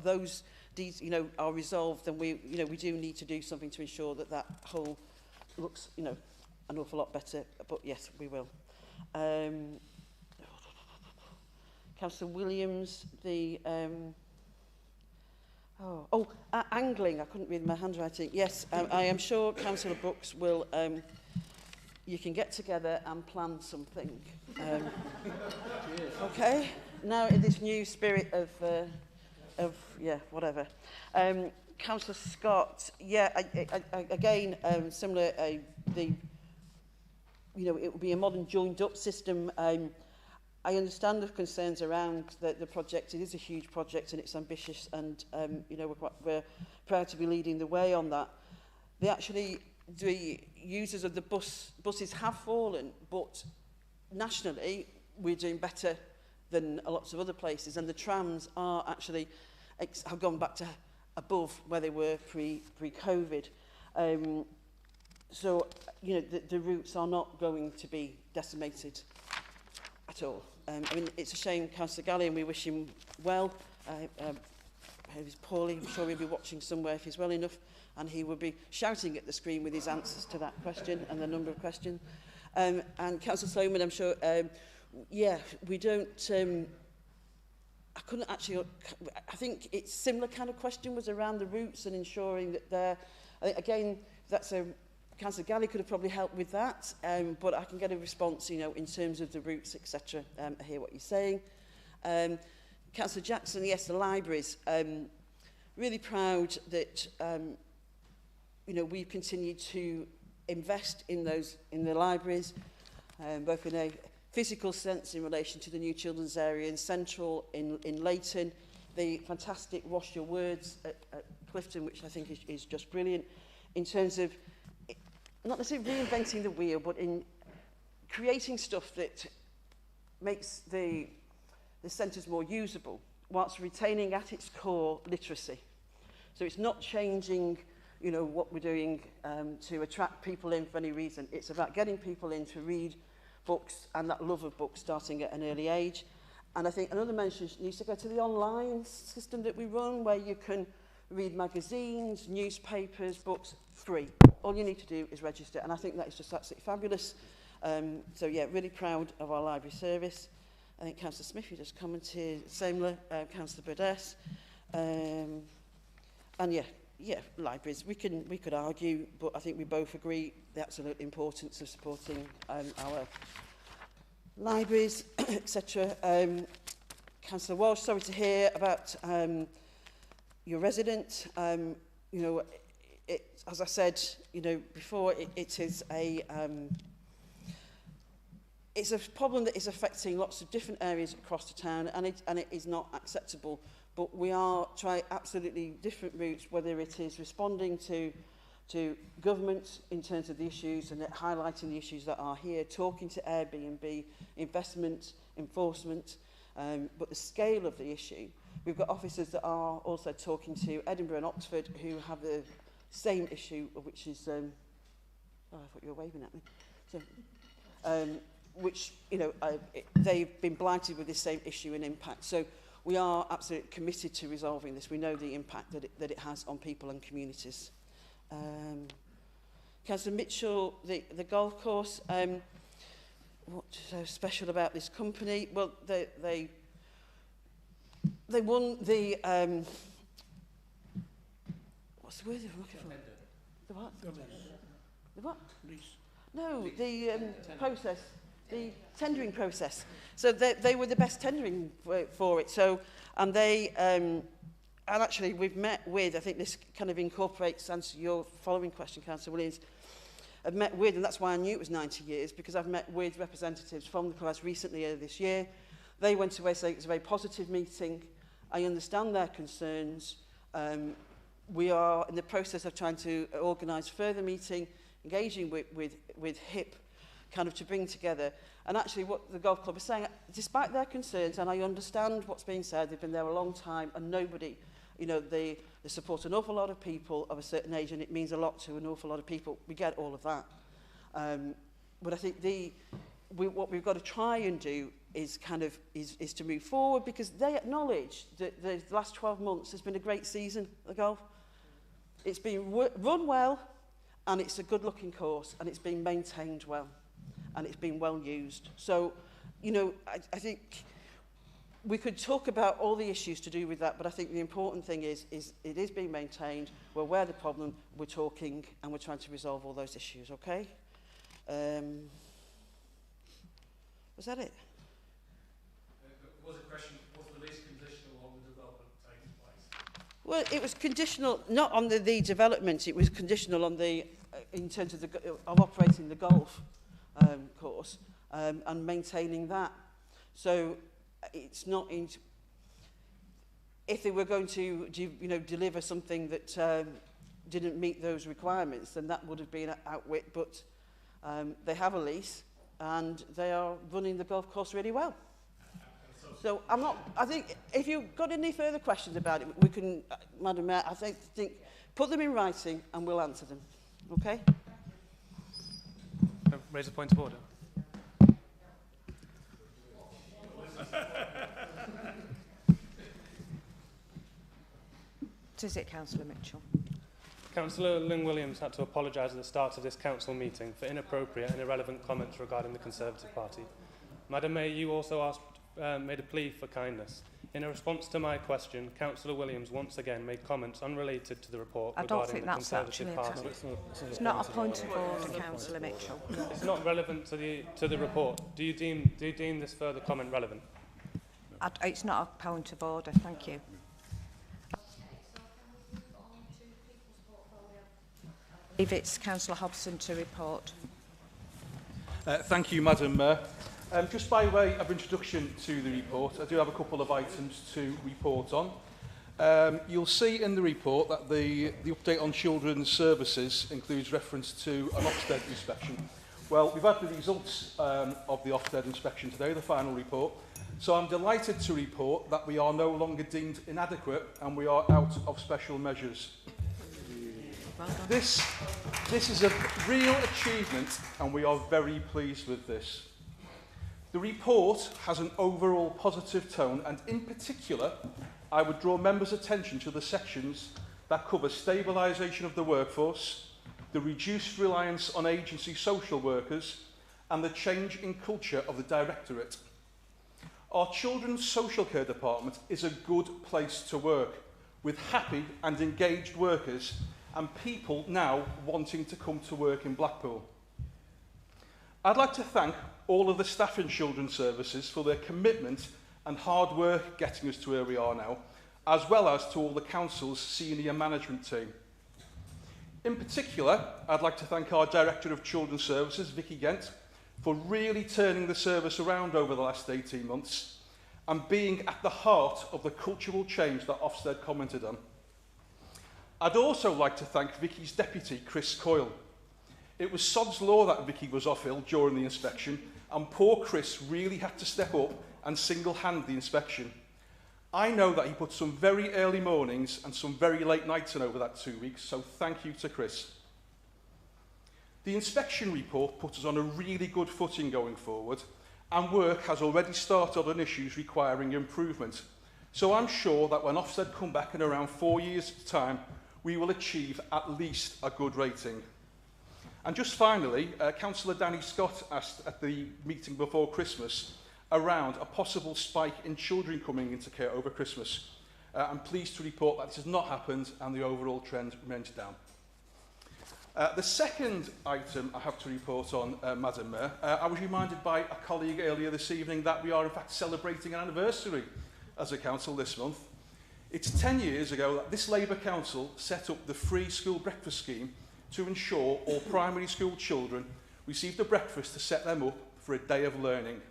those you know, are resolved, then we do need to do something to ensure that that whole looks, you know, an awful lot better. But yes, we will. Councillor Williams, angling. I couldn't read my handwriting. Yes, I am sure Councillor Brooks will. You can get together and plan something. Okay. Now in this new spirit of whatever. Councillor Scott, again, similar. You know, it will be a modern joined-up system. I understand the concerns around the project. It is a huge project and it's ambitious, and you know, we're proud to be leading the way on that. The users of the buses have fallen, but nationally we're doing better than lots of other places, and the trams are actually have gone back to above where they were pre-COVID. So, you know, the routes are not going to be decimated at all. I mean, it's a shame, Councillor Gallion, we wish him well. He's poorly. I'm sure he'll be watching somewhere if he's well enough, and he will be shouting at the screen with his answers to that question and the number of questions. And Councillor Sloman, I'm sure, yeah, we don't, I couldn't actually, I think it's similar kind of question was around the routes and ensuring that they're, again, that's a, Councillor Galley could have probably helped with that, but I can get a response, you know, in terms of the routes, etc. I hear what you're saying. Councillor Jackson, yes, the libraries. Really proud that, you know, we've continued to invest in those, in the libraries, both in a physical sense in relation to the new children's area in Central, in Leighton, the fantastic Wash Your Words at Clifton, which I think is just brilliant, in terms of, not necessarily reinventing the wheel, but in creating stuff that makes the centres more usable, whilst retaining at its core literacy. So it's not changing, you know, what we're doing to attract people in for any reason. It's about getting people in to read books and that love of books starting at an early age. And I think another mention needs to go to the online system that we run, where you can read magazines, newspapers, books, free. All you need to do is register, and I think that is just absolutely fabulous. So yeah, really proud of our library service. I think Councillor Smith, you just commented, similar, Councillor Burdess. And yeah, libraries, we could argue, but I think we both agree the absolute importance of supporting our libraries, etc. Councillor Walsh, sorry to hear about your resident. You know, as I said, you know, before, it is a it's a problem that is affecting lots of different areas across the town, and it is not acceptable. But we are trying absolutely different routes, whether it is responding to government in terms of the issues and highlighting the issues that are here, talking to Airbnb, investment, enforcement, but the scale of the issue. We've got officers that are also talking to Edinburgh and Oxford who have the same issue, which is, oh, I thought you were waving at me. So, which, you know, they've been blighted with this same issue and impact. So we are absolutely committed to resolving this. We know the impact that it has on people and communities. Councillor Mitchell, the golf course, what's so special about this company? Well, they won the, what's the word I'm looking for? The what? The what? No, the process. The tendering process. So they were the best tendering for it. So, and they, and actually we've met with, I think this kind of incorporates, answer your following question, Councillor Williams, I've met with, and that's why I knew it was 90 years, because I've met with representatives from the class recently this year. They went away saying it was a very positive meeting. I understand their concerns. We are in the process of trying to organise further meeting, engaging with HIP, kind of to bring together. And actually what the golf club is saying, despite their concerns, and I understand what's being said, they've been there a long time, and nobody, you know, they support an awful lot of people of a certain age, and it means a lot to an awful lot of people. We get all of that. But I think what we've got to try and do is kind of is to move forward, because they acknowledge that the last 12 months has been a great season of golf. It's been run well, and it's a good-looking course, and it's been maintained well, and it's been well used. So, you know, I think we could talk about all the issues to do with that, but I think the important thing is it is being maintained. We're aware of the problem, we're talking, and we're trying to resolve all those issues, okay? Was that it? Was a question, was the lease conditional on the development taking place? Well, it was conditional, not on the development, it was conditional on the, in terms of operating the golf course and maintaining that. So it's not, if they were going to, you know, deliver something that didn't meet those requirements, then that would have been outwit, but they have a lease and they are running the golf course really well. So I think if you've got any further questions about it, we can, Madam Mayor, I think put them in writing and we'll answer them. Okay? Raise a point of order. Is it Councillor Mitchell? Councillor Lynn Williams had to apologise at the start of this council meeting for inappropriate and irrelevant comments regarding the Conservative Party. Madam Mayor, you also made a plea for kindness. In a response to my question, Councillor Williams once again made comments unrelated to the report I don't regarding think the that's Conservative actually Party. It's not a point of order, Councillor Mitchell. It's not relevant to the report. Do you deem this further comment relevant? It's not a point of order, thank you. If it's Councillor Hobson to report. Thank you, Madam Mayor. Just by way of introduction to the report, I do have a couple of items to report on. You'll see in the report that the update on children's services includes reference to an Ofsted inspection. Well, we've had the results of the Ofsted inspection today, the final report. So I'm delighted to report that we are no longer deemed inadequate and we are out of special measures. This is a real achievement and we are very pleased with this. The report has an overall positive tone and in particular I would draw members' attention to the sections that cover stabilisation of the workforce, the reduced reliance on agency social workers and the change in culture of the Directorate. Our Children's Social Care Department is a good place to work with happy and engaged workers and people now wanting to come to work in Blackpool. I'd like to thank all of the staff in Children's Services for their commitment and hard work getting us to where we are now, as well as to all the Council's senior management team. In particular, I'd like to thank our Director of Children's Services, Vicky Gent, for really turning the service around over the last 18 months and being at the heart of the cultural change that Ofsted commented on. I'd also like to thank Vicky's deputy, Chris Coyle. It was sod's law that Vicky was off ill during the inspection, and poor Chris really had to step up and single-hand the inspection. I know that he put some very early mornings and some very late nights in over that 2 weeks, so thank you to Chris. The inspection report put us on a really good footing going forward, and work has already started on issues requiring improvement. So I'm sure that when Ofsted come back in around 4 years' time, we will achieve at least a good rating. And just finally, Councillor Danny Scott asked at the meeting before Christmas around a possible spike in children coming into care over Christmas. I'm pleased to report that this has not happened and the overall trend remains down. The second item I have to report on, Madam Mayor, I was reminded by a colleague earlier this evening that we are in fact celebrating an anniversary as a council this month. It's 10 years ago that this Labour Council set up the free school breakfast scheme to ensure all primary school children received a breakfast to set them up for a day of learning.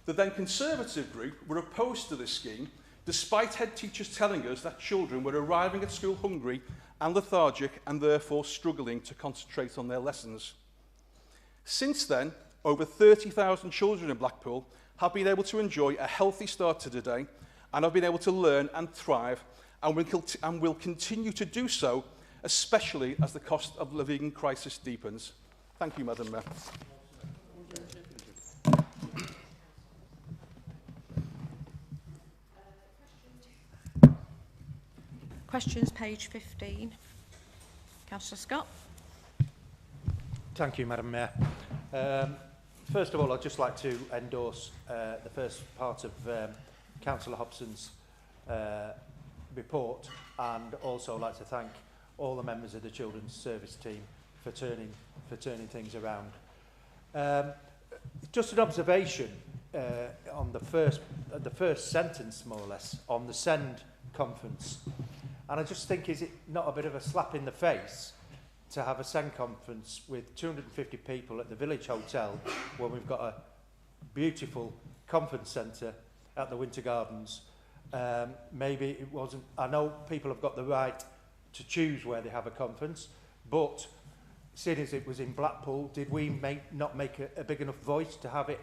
The then Conservative group were opposed to this scheme, despite head teachers telling us that children were arriving at school hungry and lethargic and therefore struggling to concentrate on their lessons. Since then, over 30,000 children in Blackpool have been able to enjoy a healthy start to the day and have been able to learn and thrive and will continue to do so, especially as the cost of living crisis deepens. Thank you, Madam Mayor. Questions, page 15. Councillor Scott. Thank you, Madam Mayor. First of all, I'd just like to endorse the first part of Councillor Hobson's report, and also like to thank all the members of the Children's Service team for turning things around. Just an observation on the first sentence, more or less, on the SEND conference. And I just think, is it not a bit of a slap in the face to have a SEND conference with 250 people at the Village Hotel when we've got a beautiful conference centre at the Winter Gardens? Maybe it wasn't, I know people have got the right to choose where they have a conference, but seeing as it was in Blackpool, did we not make a big enough voice to have it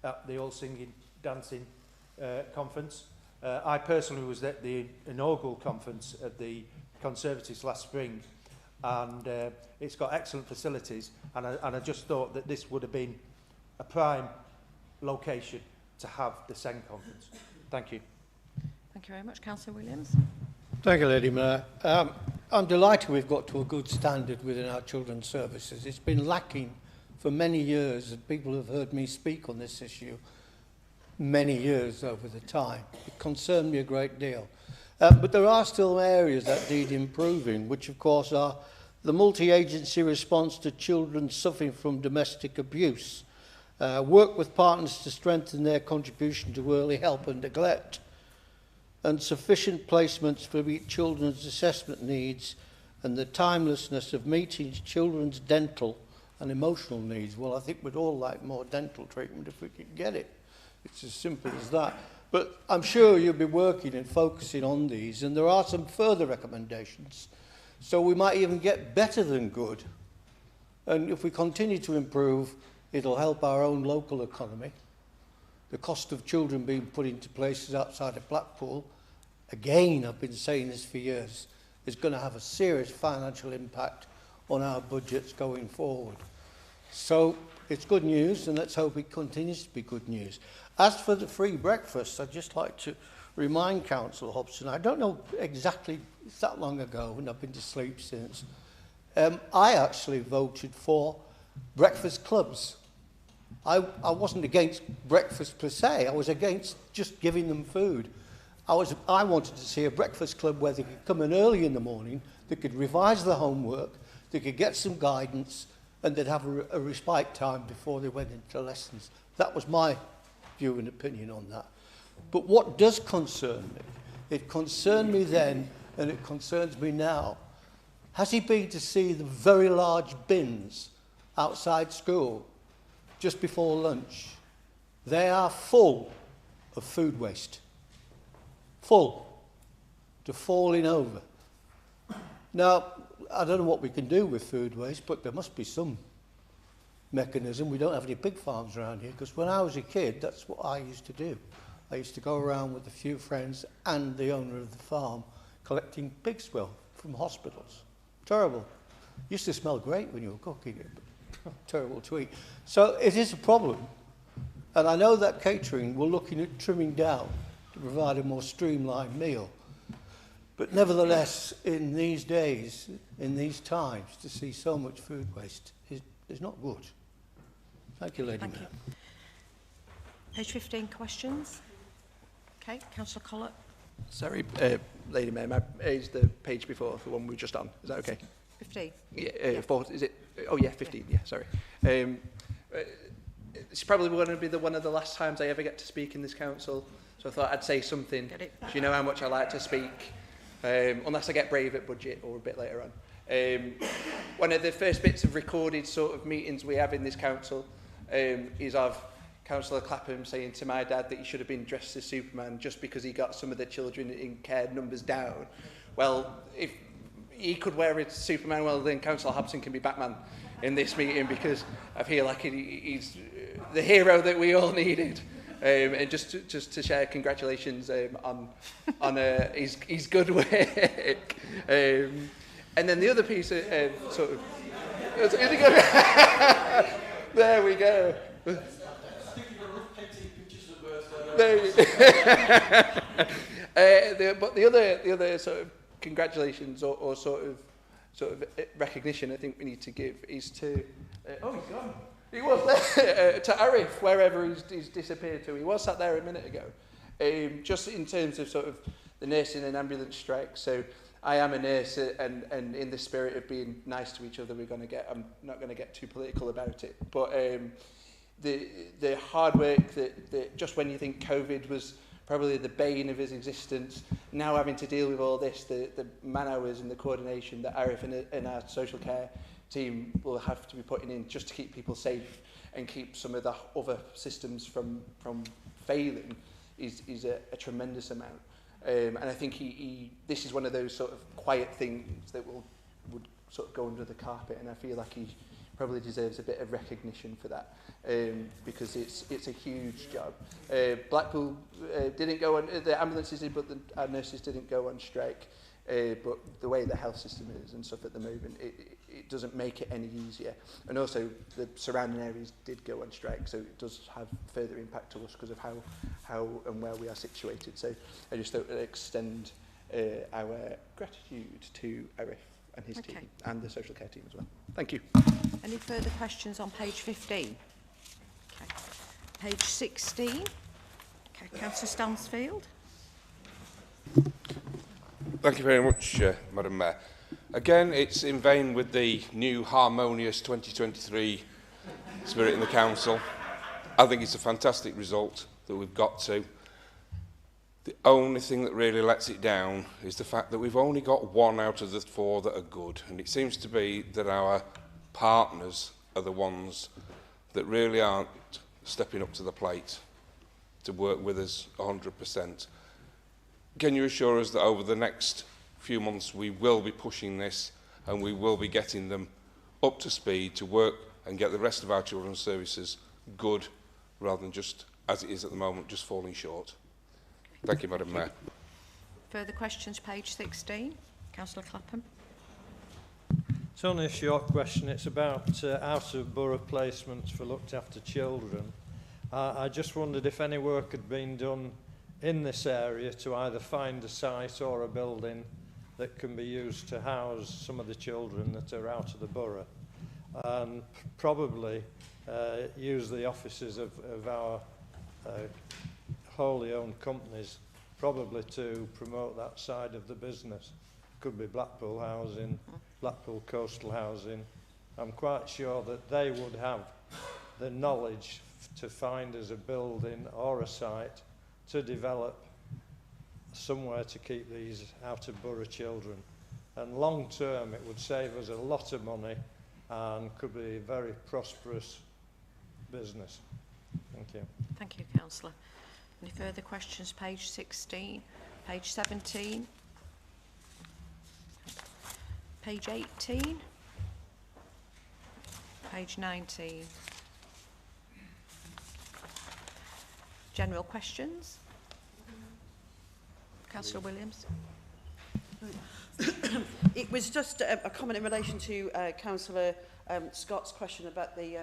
at the All Singing, Dancing conference? I personally was at the inaugural conference of the Conservatives last spring, and it's got excellent facilities, and I just thought that this would have been a prime location to have the SEND conference. Thank you. Thank you very much. Councillor Williams. Thank you, Lady Mayor. I'm delighted we've got to a good standard within our children's services. It's been lacking for many years, and people have heard me speak on this issue. many years over the time. It concerned me a great deal. But there are still areas that need improving, which of course are the multi-agency response to children suffering from domestic abuse, work with partners to strengthen their contribution to early help and neglect, and sufficient placements for meet children's assessment needs and the timelessness of meeting children's dental and emotional needs. Well, I think we'd all like more dental treatment if we could get it. It's as simple as that. But I'm sure you'll be working and focusing on these, and there are some further recommendations. So we might even get better than good. And if we continue to improve, it'll help our own local economy. The cost of children being put into places outside of Blackpool, again, I've been saying this for years, is going to have a serious financial impact on our budgets going forward. So it's good news, and let's hope it continues to be good news. As for the free breakfast, I'd just like to remind Councillor Hobson, I don't know exactly, it's that long ago, and I've been to sleep since, I actually voted for breakfast clubs. I wasn't against breakfast per se, I was against just giving them food. I wanted to see a breakfast club where they could come in early in the morning, they could revise their homework, they could get some guidance, and they'd have a respite time before they went into lessons. That was my view and opinion on that. But what does concern me, it concerned me then and it concerns me now. Has he been to see the very large bins outside school just before lunch? They are full of food waste. Full. To falling over. Now, I don't know what we can do with food waste, but there must be some mechanism. We don't have any pig farms around here, because when I was a kid, that's what I used to do. I used to go around with a few friends and the owner of the farm collecting pig swill from hospitals. Terrible. Used to smell great when you were cooking it, but terrible to eat. So it is a problem. And I know that catering will looking at trimming down to provide a more streamlined meal. But nevertheless, in these days, in these times, to see so much food waste is not good. Thank you, Lady Mayor. Page 15, questions? Okay, Councillor Collett. Sorry, Lady Mayor, is the page before the one we were just on? Is that okay? 15. Yeah, Yeah. is it? Oh yeah, 15. Yeah, sorry. It's probably going to be one of the last times I ever get to speak in this council, so I thought I'd say something. Get it. You know how much I like to speak, unless I get brave at budget or a bit later on. One of the first bits of recorded sort of meetings we have in this council is of Councillor Clapham saying to my dad that he should have been dressed as Superman just because he got some of the children in care numbers down. Well, if he could wear a Superman, well then Councillor Hobson can be Batman in this meeting, because I feel like he's the hero that we all needed. And just to share congratulations on his good work. And then the other piece of sort of... There we go. But the other sort of congratulations or sort of recognition I think we need to give is to oh, he's gone. He was there to Arif, wherever he's disappeared to. He was sat there a minute ago. Just in terms of sort of the nursing and ambulance strike. So I am a nurse, and in the spirit of being nice to each other, I'm not going to get too political about it. But the hard work that just when you think COVID was probably the bane of his existence, now having to deal with all this, the man hours and the coordination that Arif and our social care team will have to be putting in just to keep people safe and keep some of the other systems from failing is a tremendous amount. And I think this is one of those sort of quiet things that would sort of go under the carpet, and I feel like he probably deserves a bit of recognition for that, because it's a huge job. Blackpool didn't go on, the ambulances did, but our nurses didn't go on strike. But the way the health system is and stuff at the moment, it doesn't make it any easier. And also the surrounding areas did go on strike, so it does have further impact to us because of how and where we are situated. So I just thought I'd extend our gratitude to Arif and his team and the social care team as well. Thank you. Any further questions on page 15? Okay. Page 16. Okay, Councillor Stansfield. Thank you very much, Madam Mayor. Again, it's in vain with the new harmonious 2023 spirit in the council. I think it's a fantastic result that we've got to. The only thing that really lets it down is the fact that we've only got 1 out of the 4 that are good, and it seems to be that our partners are the ones that really aren't stepping up to the plate to work with us 100%. Can you assure us that over the next few months we will be pushing this and we will be getting them up to speed to work and get the rest of our children's services good rather than just, as it is at the moment, just falling short? Thank you, Madam Mayor. Further questions, page 16. Councillor Clapham. It's only a short question. It's about out-of-borough placements for looked after children. I just wondered if any work had been done in this area to either find a site or a building that can be used to house some of the children that are out of the borough, and probably use the offices of our wholly owned companies probably to promote that side of the business. Could be Blackpool Housing, Blackpool Coastal Housing. I'm quite sure that they would have the knowledge to find us a building or a site to develop somewhere to keep these out of borough children. And long term it would save us a lot of money and could be a very prosperous business. Thank you. Thank you, Councillor. Any further questions? Page 16, page 17, page 18, page 19. General questions? Councillor Williams. It was just a comment in relation to Councillor Scott's question about the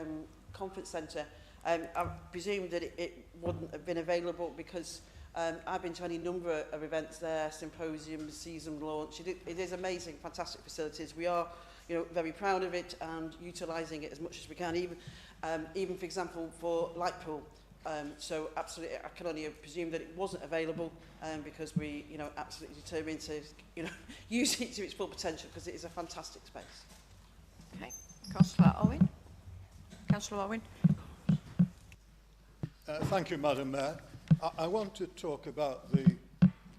conference centre. I presume that it wouldn't have been available because I've been to any number of events there, symposiums, season launch. It is amazing, fantastic facilities. We are, very proud of it and utilising it as much as we can, even for example, for Lightpool. So absolutely, I can only presume that it wasn't available because we, absolutely determined to, use it to its full potential because it is a fantastic space. Okay, Councillor Owen. Councillor Owen. Thank you, Madam Mayor. I want to talk about the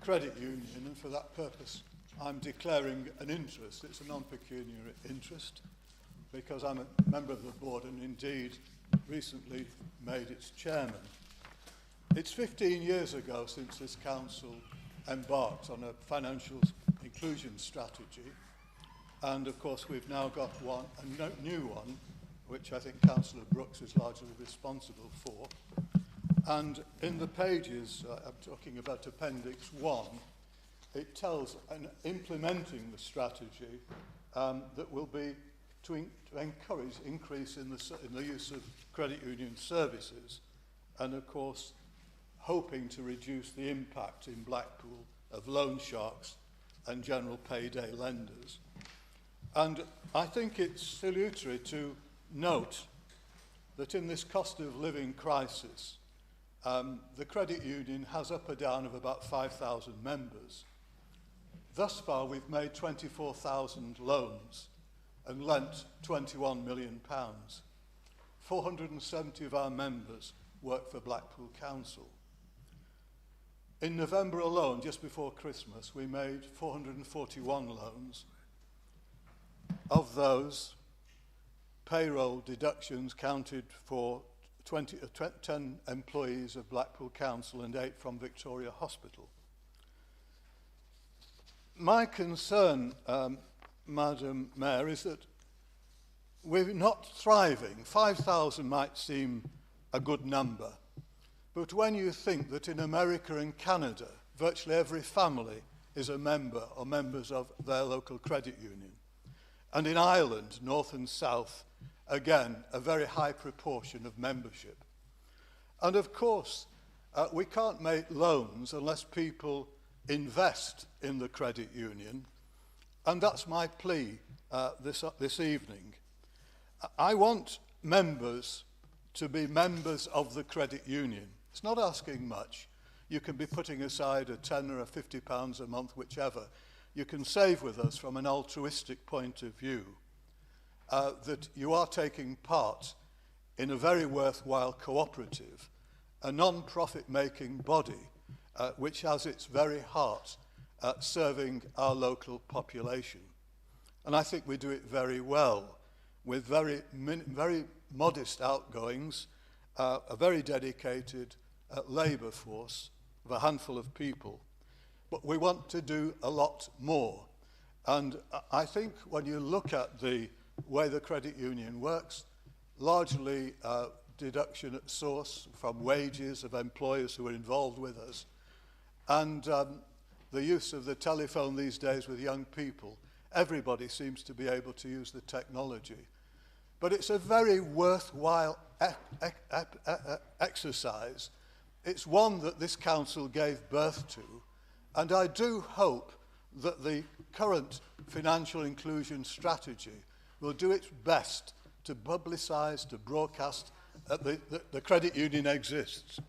credit union, and for that purpose I'm declaring an interest. It's a non-pecuniary interest because I'm a member of the board and indeed recently made its chairman. It's 15 years ago since this council embarked on a financial inclusion strategy, and of course we've now got a new one, which I think Councillor Brooks is largely responsible for. And in the pages, I'm talking about Appendix 1, it tells implementing the strategy that will be to encourage increase in the use of credit union services, and of course hoping to reduce the impact in Blackpool of loan sharks and general payday lenders. And I think it's salutary to note that in this cost of living crisis, the credit union has up or down of about 5,000 members. Thus far, we've made 24,000 loans and lent £21 million. 470 of our members work for Blackpool Council. In November alone, just before Christmas, we made 441 loans. Of those, payroll deductions counted for 10 employees of Blackpool Council and 8 from Victoria Hospital. My concern, Madam Mayor, is that we're not thriving. 5,000 might seem a good number, but when you think that in America and Canada, virtually every family is a member or members of their local credit union, and in Ireland, north and south, again, a very high proportion of membership. And of course, we can't make loans unless people invest in the credit union, and that's my plea this evening. I want members to be members of the credit union. It's not asking much. you can be putting aside a 10 or a 50 pounds a month, whichever. You can save with us from an altruistic point of view, that you are taking part in a very worthwhile cooperative, a non-profit making body, which has its very heart serving our local population. And I think we do it very well, with very modest outgoings, a very dedicated labour force of a handful of people. But we want to do a lot more. And I think when you look at the way the credit union works, largely deduction at source from wages of employers who are involved with us, and the use of the telephone these days with young people. Everybody seems to be able to use the technology. But it's a very worthwhile exercise. It's one that this council gave birth to, and I do hope that the current financial inclusion strategy will do its best to publicise, to broadcast that the credit union exists.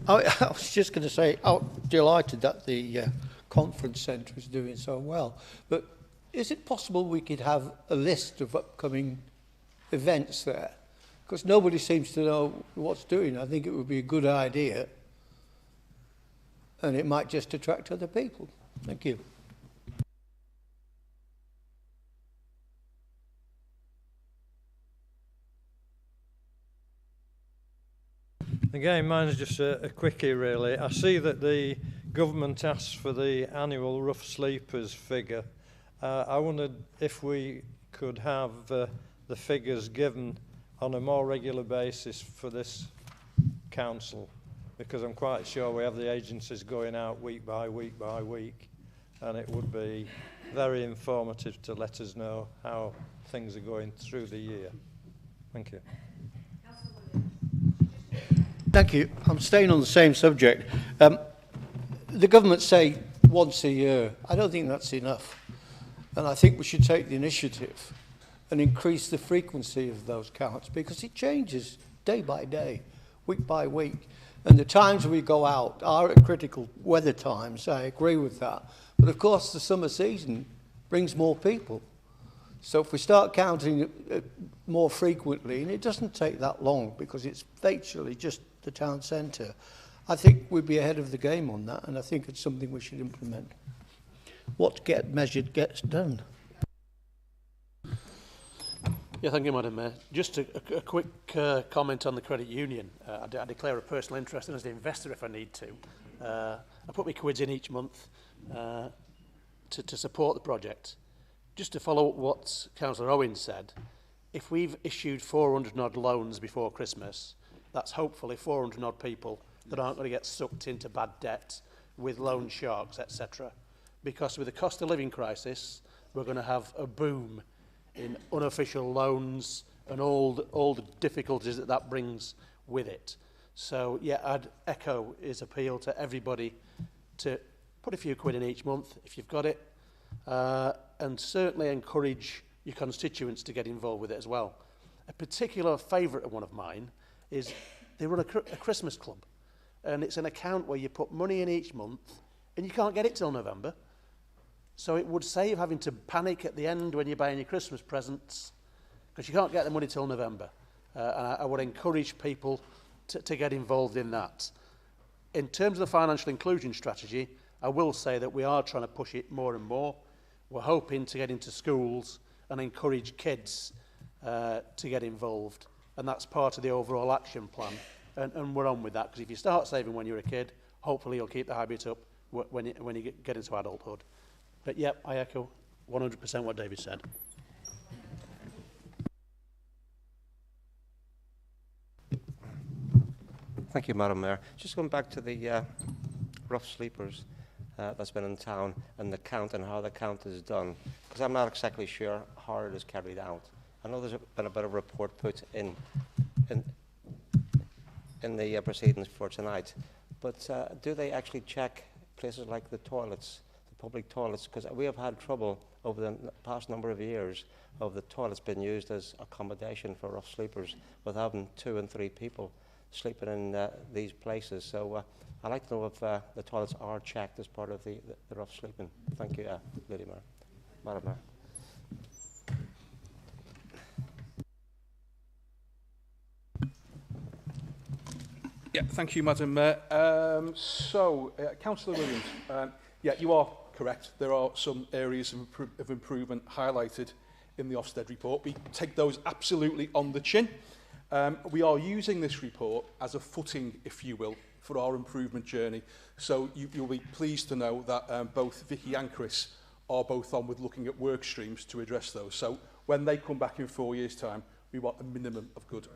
I was just going to say, I'm delighted that the conference centre is doing so well. But is it possible we could have a list of upcoming events there? Because nobody seems to know what's doing. I think it would be a good idea. And it might just attract other people. Thank you. Again, mine's just a quickie, really. I see that the government asks for the annual rough sleepers figure. I wondered if we could have the figures given on a more regular basis for this council, because I'm quite sure we have the agencies going out week by week by week, and it would be very informative to let us know how things are going through the year. Thank you. Thank you. I'm staying on the same subject. The government say once a year. I don't think that's enough. And I think we should take the initiative and increase the frequency of those counts, because it changes day by day, week by week. And the times we go out are at critical weather times. I agree with that. But of course, the summer season brings more people. So if we start counting more frequently, and it doesn't take that long because it's virtually just the town centre, I think we'd be ahead of the game on that, and I think it's something we should implement. What gets measured gets done. Yeah, thank you, Madam Mayor. Just a quick comment on the credit union. I declare a personal interest in as the investor if I need to. I put my quids in each month to support the project. Just to follow up what Councillor Owen said, if we've issued 400 odd loans before Christmas, that's hopefully 400 odd people that aren't going to get sucked into bad debt with loan sharks, etc. Because with the cost of living crisis, we're going to have a boom in unofficial loans and all the difficulties that brings with it. So yeah, I'd echo his appeal to everybody to put a few quid in each month if you've got it, and certainly encourage your constituents to get involved with it as well. A particular favourite of one of mine is they run a Christmas club, and it's an account where you put money in each month and you can't get it till November. So it would save having to panic at the end when you're buying your Christmas presents, because you can't get the money till November. And I would encourage people to get involved in that. In terms of the financial inclusion strategy, I will say that we are trying to push it more and more. We're hoping to get into schools and encourage kids to get involved. And that's part of the overall action plan. And we're on with that, because if you start saving when you're a kid, hopefully you'll keep the habit up when you get into adulthood. But yeah, I echo 100% what David said. Thank you, Madam Mayor. Just going back to the rough sleepers that's been in town and the count and how the count is done, because I'm not exactly sure how it is carried out. I know there's been a bit of a report put in the proceedings for tonight, but do they actually check places like the toilets, the public toilets? Because we have had trouble over the past number of years of the toilets being used as accommodation for rough sleepers, with having 2 and 3 people sleeping in these places. So I'd like to know if the toilets are checked as part of the rough sleeping. Thank you, Lady Mayor. Madam Mayor. Yeah, thank you, Madam Mayor. Councillor Williams, yeah, you are correct. There are some areas of improvement highlighted in the Ofsted report. We take those absolutely on the chin. We are using this report as a footing, if you will, for our improvement journey. So you'll be pleased to know that both Vicky and Chris are both on with looking at work streams to address those. So when they come back in 4 years' time, we want a minimum of good.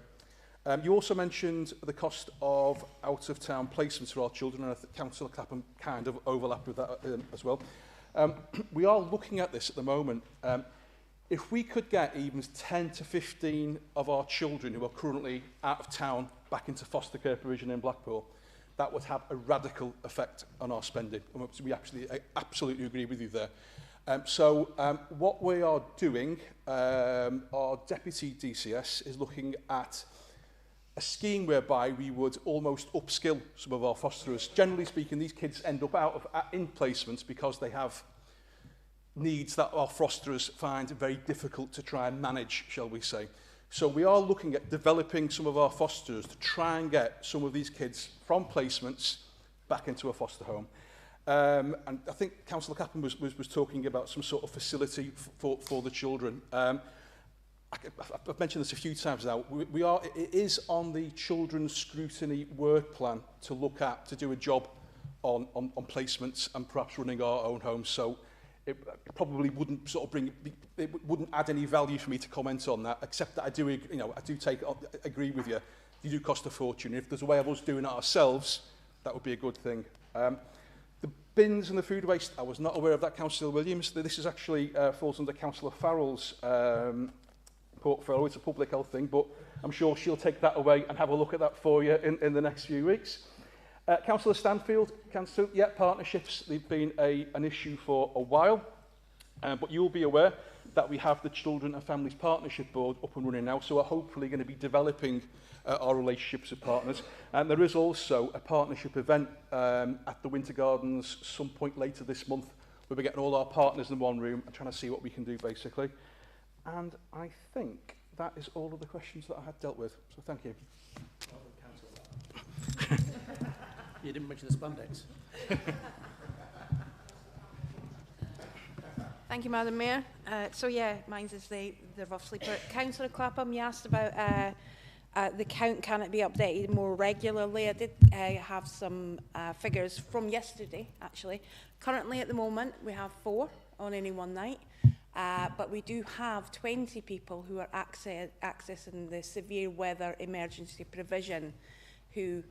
You also mentioned the cost of out-of-town placements for our children, and I think Councillor Clapham kind of overlapped with that as well. We are looking at this at the moment. If we could get even 10 to 15 of our children who are currently out of town back into foster care provision in Blackpool, that would have a radical effect on our spending. We absolutely agree with you there. What we are doing, our Deputy DCS is looking at a scheme whereby we would almost upskill some of our fosterers. Generally speaking, these kids end up in placements because they have needs that our fosterers find very difficult to try and manage, shall we say. So we are looking at developing some of our fosterers to try and get some of these kids from placements back into a foster home. And I think Councillor Clapham was talking about some sort of facility for the children. I've mentioned this a few times now. It is on the children's scrutiny work plan to look at, to do a job on placements and perhaps running our own homes. So it probably wouldn't wouldn't add any value for me to comment on that, except that I do agree with you. They do cost a fortune. If there's a way of us doing it ourselves, that would be a good thing. The bins and the food waste, I was not aware of that, Councillor Williams. This is actually falls under Councillor Farrell's portfolio. It's a public health thing, but I'm sure she'll take that away and have a look at that for you in the next few weeks. Councillor Stanfield, partnerships, they've been an issue for a while, but you'll be aware that we have the Children and Families Partnership Board up and running now, so we're hopefully going to be developing our relationships with partners. And there is also a partnership event at the Winter Gardens some point later this month, where we're getting all our partners in one room and trying to see what we can do, basically. And I think that is all of the questions that I had dealt with. So thank you. You didn't mention the spandex. Thank you, Madam Mayor. Mine is the rough sleeper. Councillor Clapham, you asked about the count, can it be updated more regularly? I did have some figures from yesterday, actually. Currently, at the moment, we have 4 on any one night. But we do have 20 people who are accessing the severe weather emergency provision who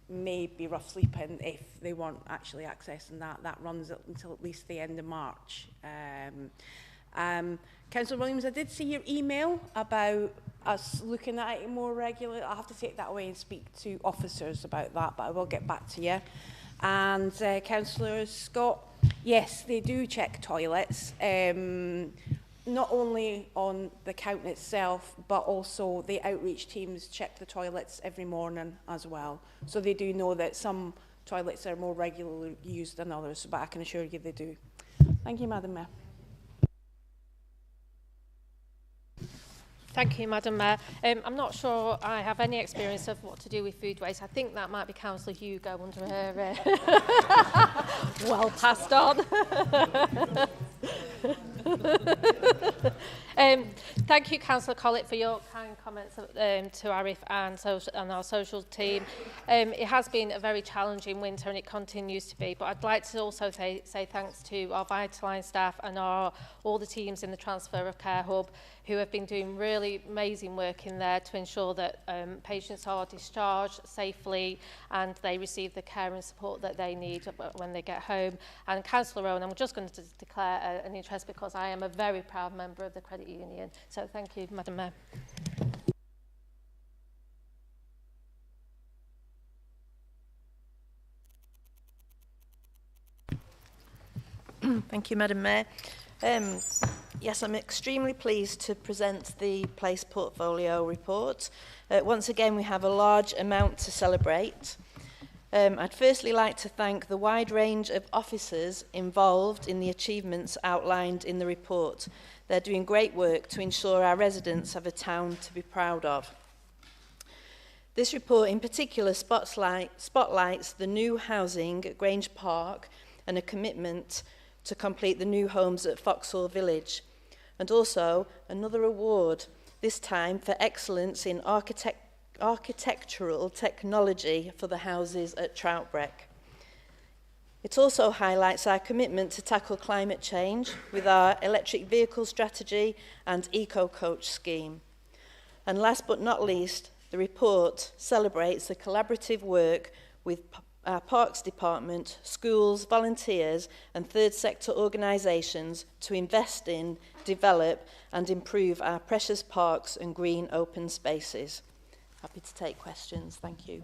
may be rough sleeping if they weren't actually accessing that. That runs until at least the end of March. Councillor Williams, I did see your email about us looking at it more regularly. I'll have to take that away and speak to officers about that, but I will get back to you. And Councillor Scott, yes, they do check toilets, not only on the count itself, but also the outreach teams check the toilets every morning as well. So they do know that some toilets are more regularly used than others, but I can assure you they do. Thank you, Madam Mayor. Thank you, Madam Mayor. I'm not sure I have any experience of what to do with food waste. I think that might be Councillor Hugo under her well passed on. Thank you, Councillor Collett, for your kind comments to Arif and our social team. It has been a very challenging winter and it continues to be, but I'd like to also say thanks to our Vitaline staff and all the teams in the Transfer of Care Hub who have been doing really amazing work in there to ensure that patients are discharged safely and they receive the care and support that they need when they get home. And Councillor Owen, I'm just going to declare an interest because I am a very proud member of the credit union. So thank you, Madam Mayor. Thank you, Madam Mayor. Yes, I'm extremely pleased to present the Place Portfolio report. Once again, we have a large amount to celebrate. I'd firstly like to thank the wide range of officers involved in the achievements outlined in the report. They're doing great work to ensure our residents have a town to be proud of. This report in particular spotlights the new housing at Grange Park and a commitment to complete the new homes at Foxhall Village, and also another award, this time for excellence in architectural technology for the houses at Troutbreck. It also highlights our commitment to tackle climate change with our electric vehicle strategy and eco-coach scheme. And last but not least, the report celebrates the collaborative work with our Parks Department, schools, volunteers and third sector organisations to invest in, develop and improve our precious parks and green open spaces. Happy to take questions. Thank you.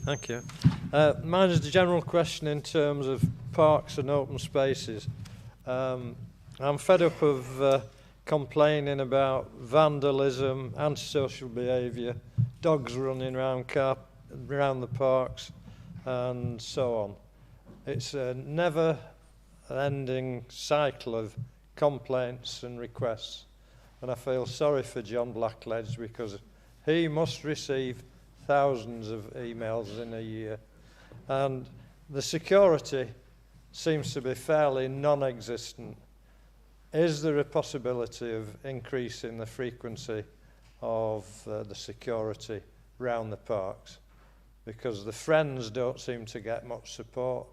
Thank you. Mine is a general question in terms of parks and open spaces. I'm fed up of complaining about vandalism, antisocial behaviour, dogs running around the parks and so on. It's a never-ending cycle of complaints and requests, and I feel sorry for John Blackledge because he must receive thousands of emails in a year, and the security seems to be fairly non-existent. Is there a possibility of increasing the frequency of the security round the parks? Because the Friends don't seem to get much support,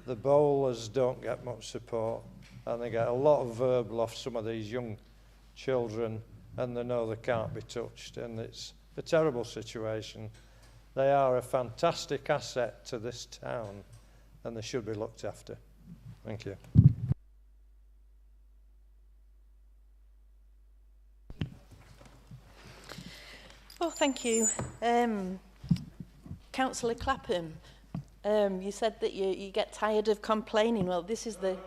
the bowlers don't get much support, and they get a lot of verbal off some of these young children, and they know they can't be touched, and it's a terrible situation. They are a fantastic asset to this town and they should be looked after. Thank you. Oh, thank you. Councillor Clapham, you said that you get tired of complaining. Well, this is the...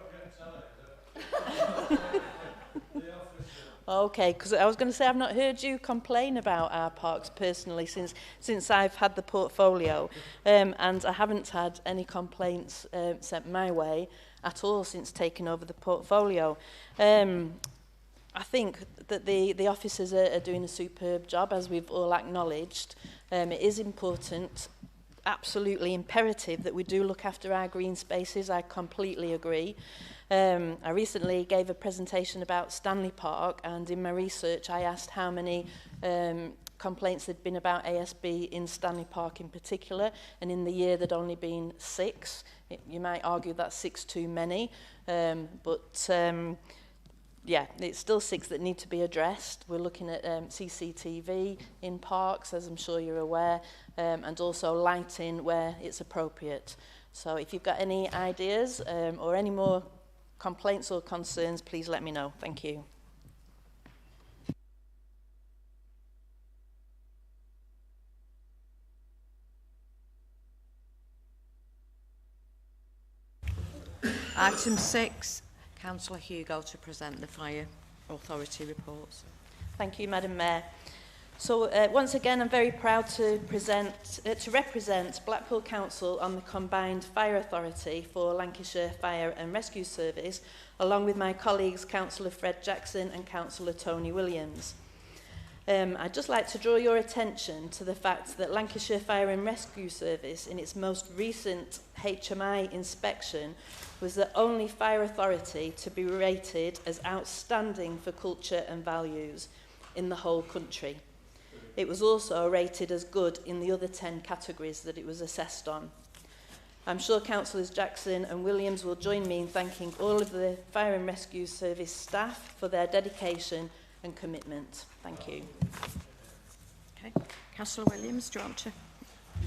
Okay, because I was going to say I've not heard you complain about our parks personally since I've had the portfolio, and I haven't had any complaints sent my way at all since taking over the portfolio. I think that the officers are doing a superb job, as we've all acknowledged. It is important, absolutely imperative, that we do look after our green spaces. I completely agree. I recently gave a presentation about Stanley Park, and in my research I asked how many complaints there'd been about ASB in Stanley Park in particular, and in the year there'd only been 6. You might argue that's 6 too many, but yeah, it's still 6 that need to be addressed. We're looking at CCTV in parks, as I'm sure you're aware, and also lighting where it's appropriate. So if you've got any ideas or any more complaints or concerns, please let me know. Thank you. Item 6, Councillor Hugo to present the Fire Authority reports. Thank you, Madam Mayor. So once again, I'm very proud to represent Blackpool Council on the combined Fire Authority for Lancashire Fire and Rescue Service, along with my colleagues Councillor Fred Jackson and Councillor Tony Williams. I'd just like to draw your attention to the fact that Lancashire Fire and Rescue Service, in its most recent HMI inspection, was the only fire authority to be rated as outstanding for culture and values in the whole country. It was also rated as good in the other 10 categories that it was assessed on. I'm sure Councillors Jackson and Williams will join me in thanking all of the Fire and Rescue Service staff for their dedication and commitment. Thank you. Okay. Councillor Williams, do you want to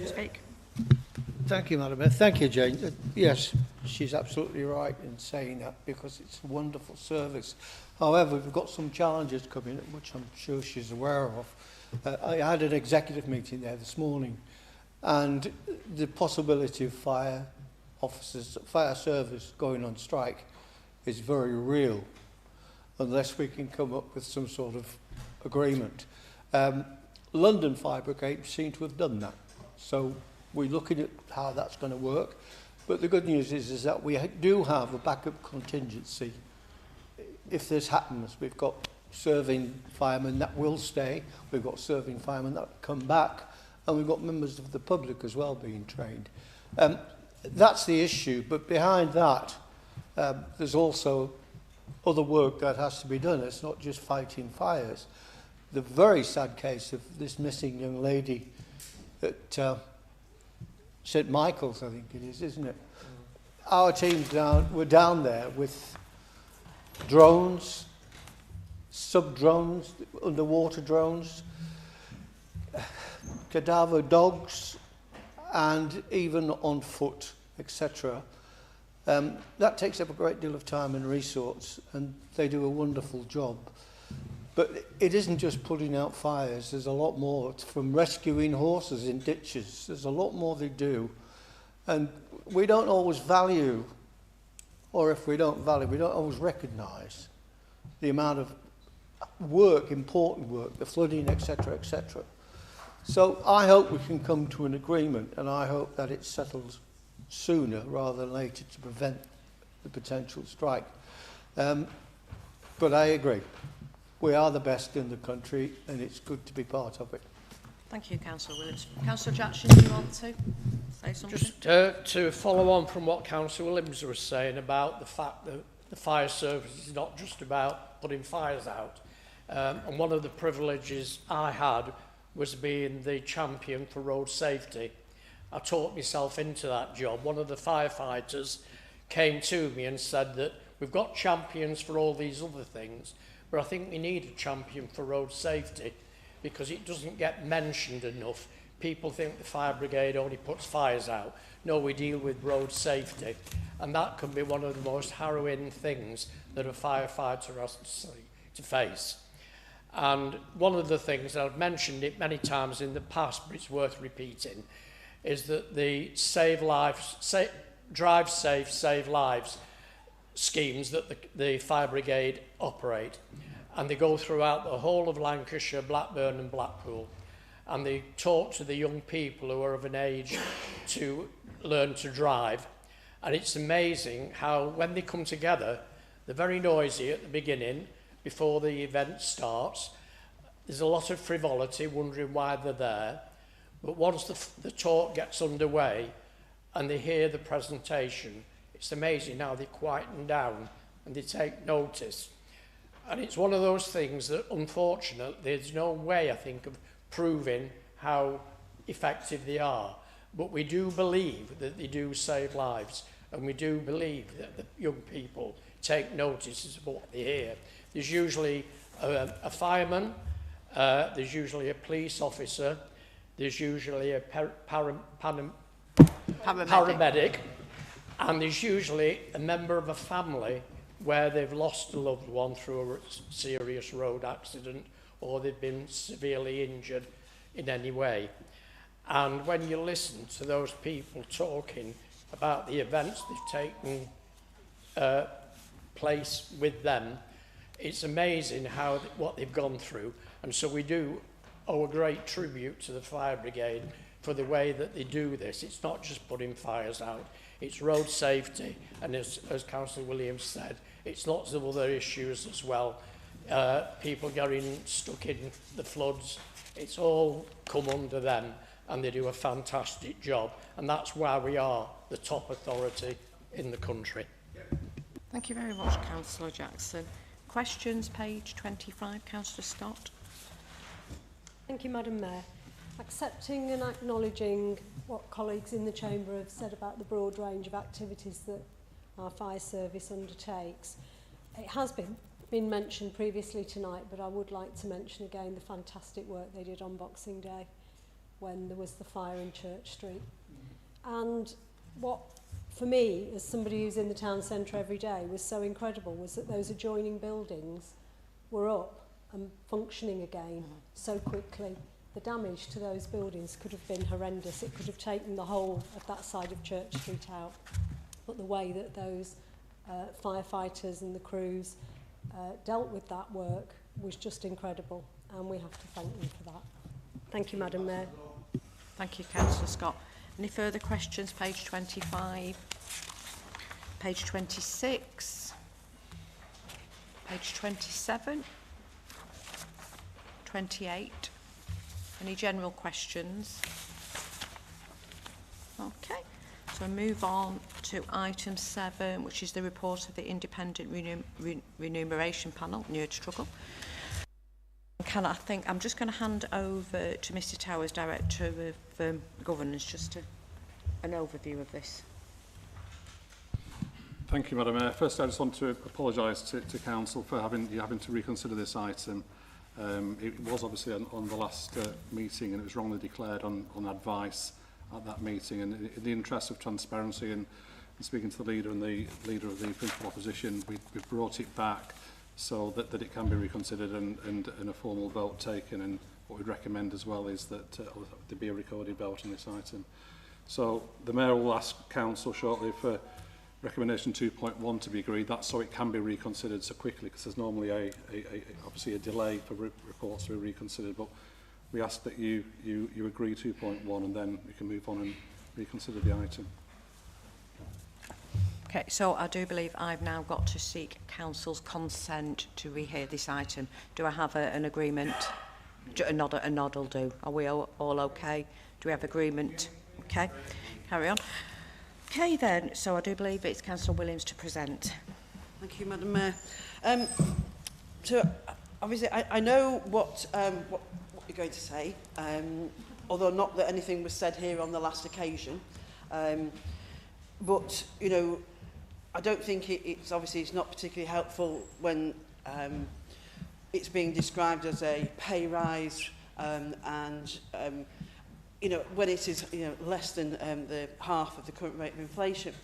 speak? Thank you, Madam Mayor. Thank you, Jane. Yes, she's absolutely right in saying that because it's a wonderful service. However, we've got some challenges coming, which I'm sure she's aware of. I had an executive meeting there this morning, and the possibility of fire service going on strike is very real, unless we can come up with some sort of agreement. London Fire Brigade seem to have done that, so we're looking at how that's going to work. But the good news is that we do have a backup contingency. If this happens, we've got serving firemen that will stay, we've got serving firemen that come back, and we've got members of the public as well being trained. That's the issue, but behind that, there's also other work that has to be done. It's not just fighting fires. The very sad case of this missing young lady at St Michael's, I think it is, isn't it? Our team were down there with drones, sub-drones, underwater drones, cadaver dogs, and even on foot, etc. That takes up a great deal of time and resource, and they do a wonderful job. But it isn't just putting out fires. There's a lot more. It's from rescuing horses in ditches. There's a lot more they do. And we don't always value, or if we don't value, we don't always recognise the amount of work, important work, the flooding, etc., etc. So I hope we can come to an agreement, and I hope that it settles sooner rather than later to prevent the potential strike. But I agree. We are the best in the country, and it's good to be part of it. Thank you, Councillor Williams. Councillor Jackson, do you want to say something? Just to follow on from what Councillor Williams was saying about the fact that the fire service is not just about putting fires out. And one of the privileges I had was being the champion for road safety. I taught myself into that job. One of the firefighters came to me and said that we've got champions for all these other things, but I think we need a champion for road safety because it doesn't get mentioned enough. People think the fire brigade only puts fires out. No, we deal with road safety. And that can be one of the most harrowing things that a firefighter has to face. And one of the things, I've mentioned it many times in the past, but it's worth repeating, is that the Drive Safe, Save Lives schemes that the fire brigade operate, and they go throughout the whole of Lancashire, Blackburn and Blackpool, and they talk to the young people who are of an age to learn to drive. And it's amazing how when they come together, they're very noisy at the beginning before the event starts. There's a lot of frivolity, wondering why they're there, but once the talk gets underway and they hear the presentation, it's amazing how they quieten down and they take notice. And it's one of those things that, unfortunately, there's no way, I think, of proving how effective they are. But we do believe that they do save lives, and we do believe that the young people take notice of what they hear. There's usually a fireman, there's usually a police officer, there's usually a paramedic, and there's usually a member of a family where they've lost a loved one through a serious road accident or they've been severely injured in any way. And when you listen to those people talking about the events they've taken place with them, it's amazing how what they've gone through. And so we do owe a great tribute to the fire brigade for the way that they do this. It's not just putting fires out, it's road safety, and as Councillor Williams said, it's lots of other issues as well. People getting stuck in the floods, it's all come under them, and they do a fantastic job, and that's why we are the top authority in the country. Thank you very much, Councillor Jackson. Questions, page 25, Councillor Scott. Thank you, Madam Mayor. Accepting and acknowledging what colleagues in the Chamber have said about the broad range of activities that our fire service undertakes, it has been been mentioned previously tonight, but I would like to mention again the fantastic work they did on Boxing Day when there was the fire in Church Street. And what, for me, as somebody who's in the town centre every day, was so incredible was that those adjoining buildings were up and functioning again so quickly. The damage to those buildings could have been horrendous. It could have taken the whole of that side of Church Street out. But the way that those firefighters and the crews dealt with that work was just incredible, and we have to thank them for that. Thank you, Madam Mayor. Thank you, Councillor Scott. Any further questions? Page 25, page 26, page 27, 28. Any general questions? Okay, so move on to item 7, which is the report of the Independent Remuneration Panel, New Struggle. I think I'm just going to hand over to Mr Towers, Director of Governance, just an overview of this. Thank you, Madam Mayor. First, I just want to apologise to Council for having to reconsider this item. It was obviously on the last meeting, and it was wrongly declared on advice at that meeting. And in the interest of transparency and speaking to the leader and the leader of the principal opposition, we've brought it back so that it can be reconsidered and a formal vote taken. And what we'd recommend as well is that there be a recorded vote on this item. So the Mayor will ask Council shortly for recommendation 2.1 to be agreed. That's so it can be reconsidered so quickly, because there's normally obviously a delay for reports to be reconsidered. But we ask that you agree 2.1, and then we can move on and reconsider the item. Okay, so I do believe I've now got to seek Council's consent to rehear this item. Do I have an agreement? A nod will do. Are we all okay? Do we have agreement? Okay, carry on. Okay then, so I do believe it's Councillor Williams to present. Thank you, Madam Mayor. So obviously I know what you're going to say, although not that anything was said here on the last occasion. But, you know, I don't think it's not particularly helpful when it's being described as a pay rise you know, when it is less than the half of the current rate of inflation.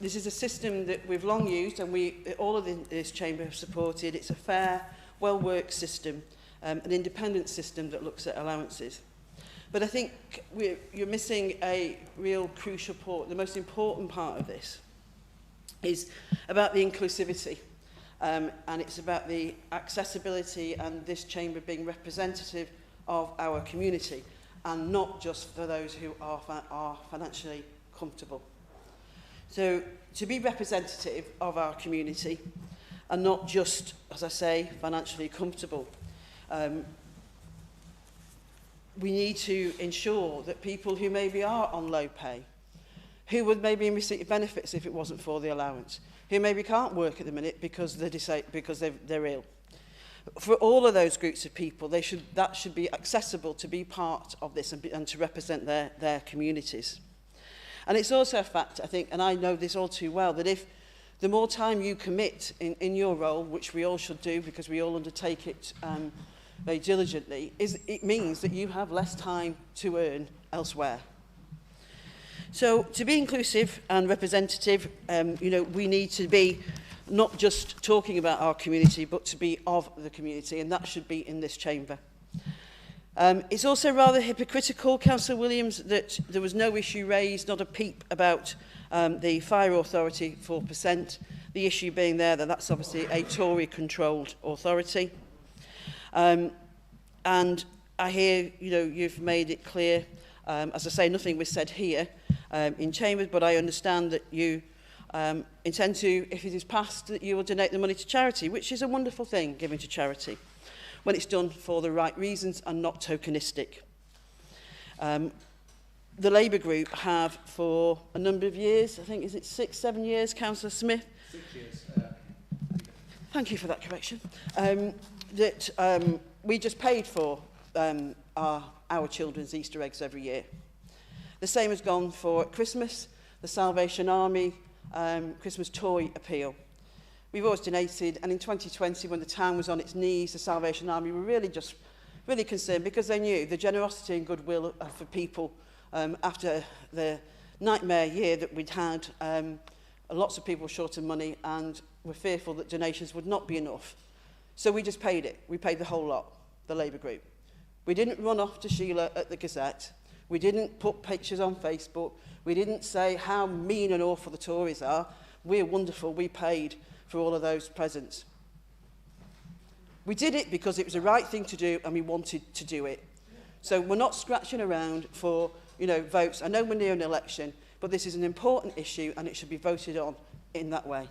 This is a system that we've long used, and all of this chamber have supported. It's a fair, well-worked system, an independent system that looks at allowances. But I think you're missing a real crucial part. The most important part of this is about the inclusivity, and it's about the accessibility and this chamber being representative of our community, and not just for those who are financially comfortable. So to be representative of our community and not just, as I say, financially comfortable, we need to ensure that people who maybe are on low pay, who would maybe in receipt of benefits if it wasn't for the allowance, who maybe can't work at the minute because they're ill, for all of those groups of people, that should be accessible to be part of this and to represent their communities. And it's also a fact, I think, and I know this all too well, that if the more time you commit in your role, which we all should do because we all undertake it very diligently, it means that you have less time to earn elsewhere. So to be inclusive and representative, we need to be not just talking about our community, but to be of the community, and that should be in this chamber. It's also rather hypocritical, Councillor Williams, that there was no issue raised, not a peep about the Fire Authority 4%, the issue being there that that's obviously a Tory-controlled authority. And I hear, you've made it clear, as I say, nothing was said here in chambers, but I understand that you intend to, if it is passed, that you will donate the money to charity, which is a wonderful thing, giving to charity, when it's done for the right reasons and not tokenistic. The Labour group have, for a number of years, I think, is it 6, 7 years, Councillor Smith? 6 years. Thank you for that correction. We just paid for our children's Easter eggs every year. The same has gone for Christmas, the Salvation Army Christmas toy appeal. We've always donated, and in 2020, when the town was on its knees, the Salvation Army were really concerned because they knew the generosity and goodwill for people after the nightmare year that we'd had. Lots of people were short of money and were fearful that donations would not be enough. So we just paid it. We paid the whole lot, the Labour group. We didn't run off to Sheila at the Gazette. We didn't put pictures on Facebook. We didn't say how mean and awful the Tories are. We're wonderful. We paid for all of those presents. We did it because it was the right thing to do and we wanted to do it. So we're not scratching around for, votes. I know we're near an election, but this is an important issue and it should be voted on in that way.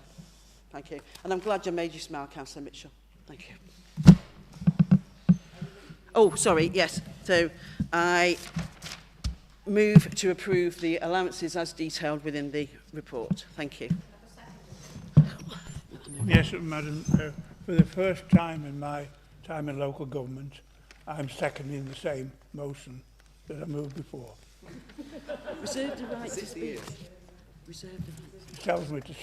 Thank you. And I'm glad you made you smile, Councillor Mitchell. Thank you. Oh, sorry, yes. So I move to approve the allowances as detailed within the report. Thank you. Yes, Madam. For the first time in my time in local government, I'm seconding the same motion that I moved before. Reserve the right to speak. Reserve the right. It tells me to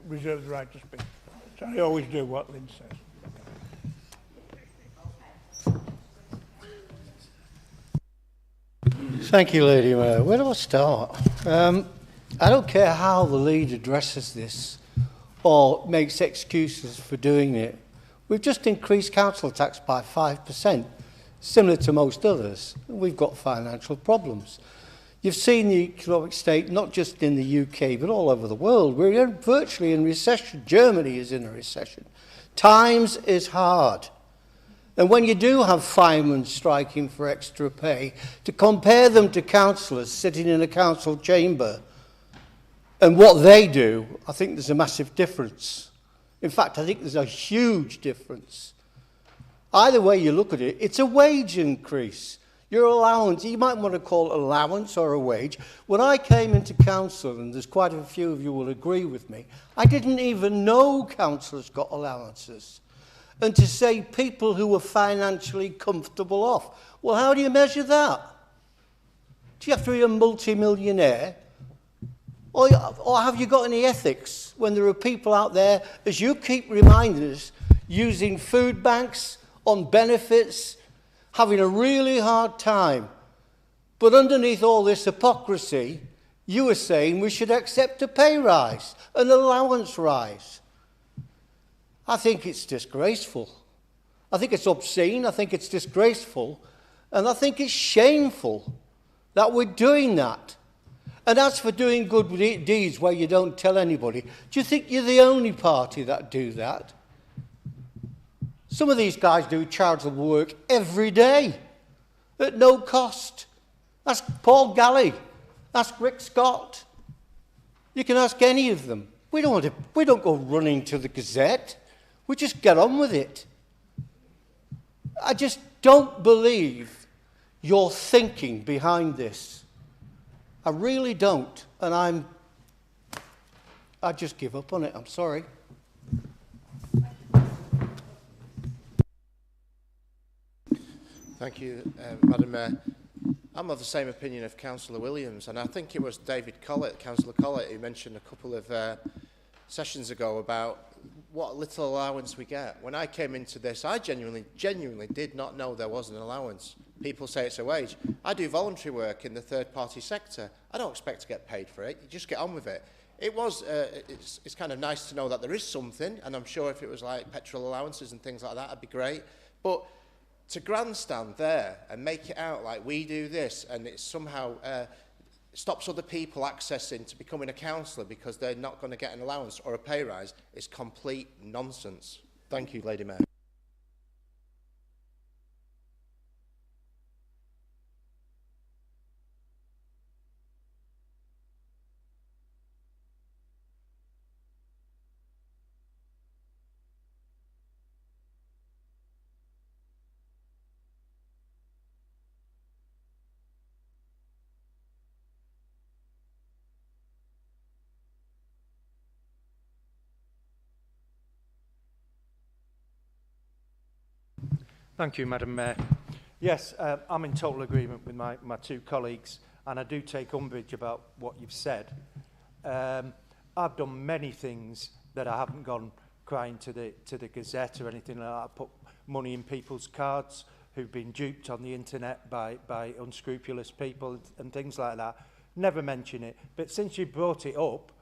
reserve the right to speak. So I always do what Lynn says. Thank you, Lady Mayor. Where do I start? I don't care how the lead addresses this or makes excuses for doing it. We've just increased council tax by 5%, similar to most others. We've got financial problems. You've seen the economic state, not just in the UK, but all over the world. We're virtually in recession. Germany is in a recession. Times is hard. And when you do have firemen striking for extra pay, to compare them to councillors sitting in a council chamber and what they do, I think there's a massive difference. In fact, I think there's a huge difference. Either way you look at it, it's a wage increase. Your allowance, you might want to call it allowance or a wage. When I came into council, and there's quite a few of you will agree with me, I didn't even know councillors got allowances. And to say people who were financially comfortable off, well, how do you measure that? Do you have to be a multi-millionaire? Or have you got any ethics when there are people out there, as you keep reminding us, using food banks on benefits, having a really hard time? But underneath all this hypocrisy, you were saying we should accept a pay rise, an allowance rise. I think it's disgraceful. I think it's obscene. I think it's disgraceful. And I think it's shameful that we're doing that. And as for doing good deeds where you don't tell anybody, do you think you're the only party that do that? Some of these guys do charitable work every day at no cost. Ask Paul Galley. Ask Rick Scott. You can ask any of them. We don't go running to the Gazette. We just get on with it. I just don't believe your thinking behind this. I really don't. And I just give up on it. I'm sorry. Thank you, Madam Mayor. I'm of the same opinion of Councillor Williams, and I think it was David Collett, Councillor Collett, who mentioned a couple of sessions ago about what little allowance we get. When I came into this, I genuinely did not know there was an allowance. People say it's a wage. I do voluntary work in the third-party sector. I don't expect to get paid for it. You just get on with it. It's kind of nice to know that there is something, and I'm sure if it was like petrol allowances and things like that, that'd be great. But to grandstand there and make it out like we do this and it somehow stops other people accessing to becoming a councillor because they're not going to get an allowance or a pay rise is complete nonsense. Thank you, Lady Mayor. Thank you, Madam Mayor. Yes, I'm in total agreement with my two colleagues, and I do take umbrage about what you've said. I've done many things that I haven't gone crying to the Gazette or anything like that. I put money in people's cards who've been duped on the internet by unscrupulous people and things like that. Never mention it. But since you brought it up,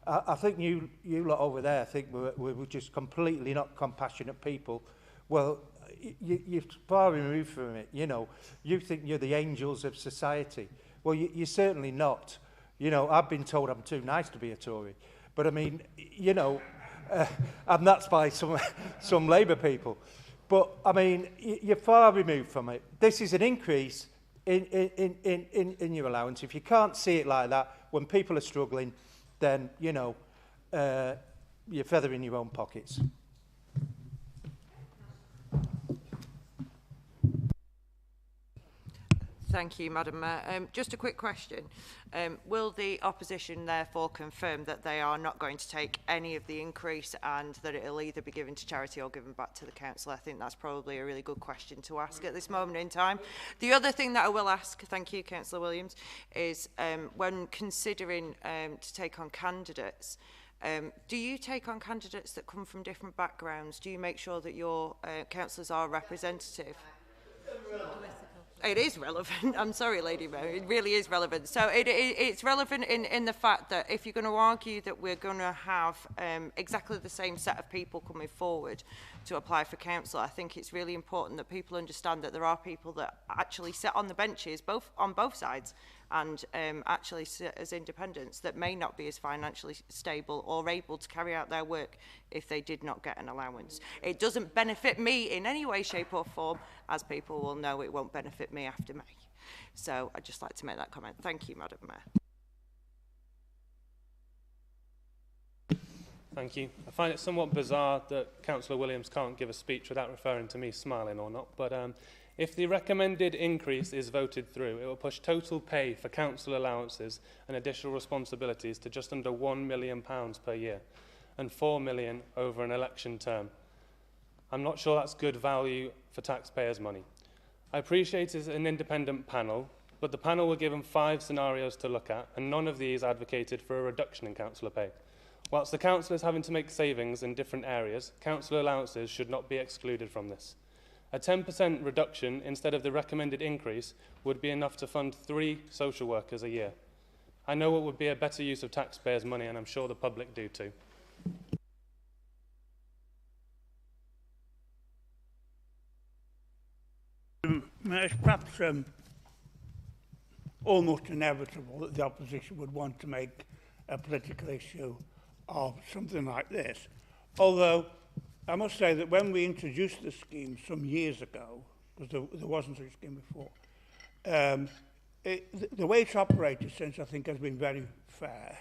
I think you lot over there think we're just completely not compassionate people. Well, you're far removed from it, you know. You think you're the angels of society. Well, you're certainly not. You know, I've been told I'm too nice to be a Tory. But I mean, you know, and that's by some Labour people. But I mean, you're far removed from it. This is an increase in your allowance. If you can't see it like that, when people are struggling, then, you know, you're feathering your own pockets. Thank you, Madam Mayor. Just a quick question. Will the opposition therefore confirm that they are not going to take any of the increase and that it will either be given to charity or given back to the council? I think that's probably a really good question to ask at this moment in time. The other thing that I will ask, thank you, Councillor Williams, is when considering to take on candidates, do you take on candidates that come from different backgrounds? Do you make sure that your councillors are representative? It is relevant. I'm sorry, Lady Mayor. It really is relevant. So it's relevant in the fact that if you're going to argue that we're going to have exactly the same set of people coming forward to apply for council, I think it's really important that people understand that there are people that actually sit on the benches on both sides and actually sit as independents that may not be as financially stable or able to carry out their work if they did not get an allowance. It doesn't benefit me in any way, shape or form. As people will know, it won't benefit me after May. So I'd just like to make that comment. Thank you, Madam Mayor. Thank you. I find it somewhat bizarre that Councillor Williams can't give a speech without referring to me smiling or not, but if the recommended increase is voted through, it will push total pay for council allowances and additional responsibilities to just under £1 million per year and £4 million over an election term. I'm not sure that's good value for taxpayers' money. I appreciate it's an independent panel, but the panel were given 5 scenarios to look at, and none of these advocated for a reduction in councillor pay. Whilst the council is having to make savings in different areas, council allowances should not be excluded from this. A 10% reduction instead of the recommended increase would be enough to fund 3 social workers a year. I know it would be a better use of taxpayers' money, and I'm sure the public do too. It's perhaps almost inevitable that the opposition would want to make a political issue of something like this. Although, I must say that when we introduced the scheme some years ago, because there wasn't such a scheme before, the way it's operated since, I think, has been very fair.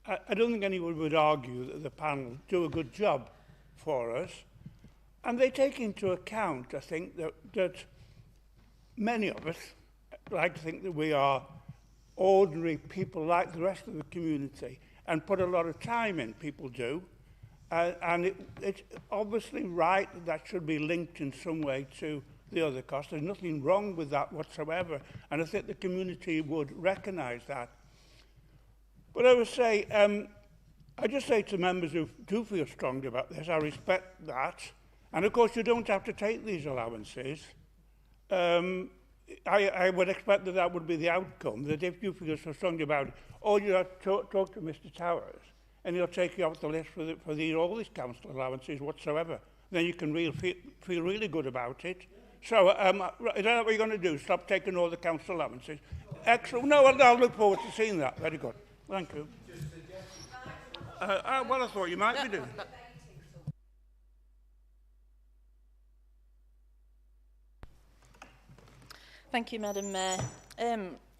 I don't think anyone would argue that the panel do a good job for us, and they take into account, I think, that many of us like to think that we are ordinary people like the rest of the community and put a lot of time in, people do. And it's obviously right that should be linked in some way to the other costs. There's nothing wrong with that whatsoever. And I think the community would recognise that. But I would say, I just say to members who do feel strongly about this, I respect that. And of course, you don't have to take these allowances. I would expect that that would be the outcome, that if you feel so strongly about it, or you have to talk to Mr Towers, and he'll take you off the list for all these council allowances whatsoever. Then you can feel really good about it. So, is that what you're going to do? Stop taking all the council allowances? Excellent. No, I'll look forward to seeing that. Very good. Thank you. Well, I thought you might be doing. Thank you, Madam Mayor.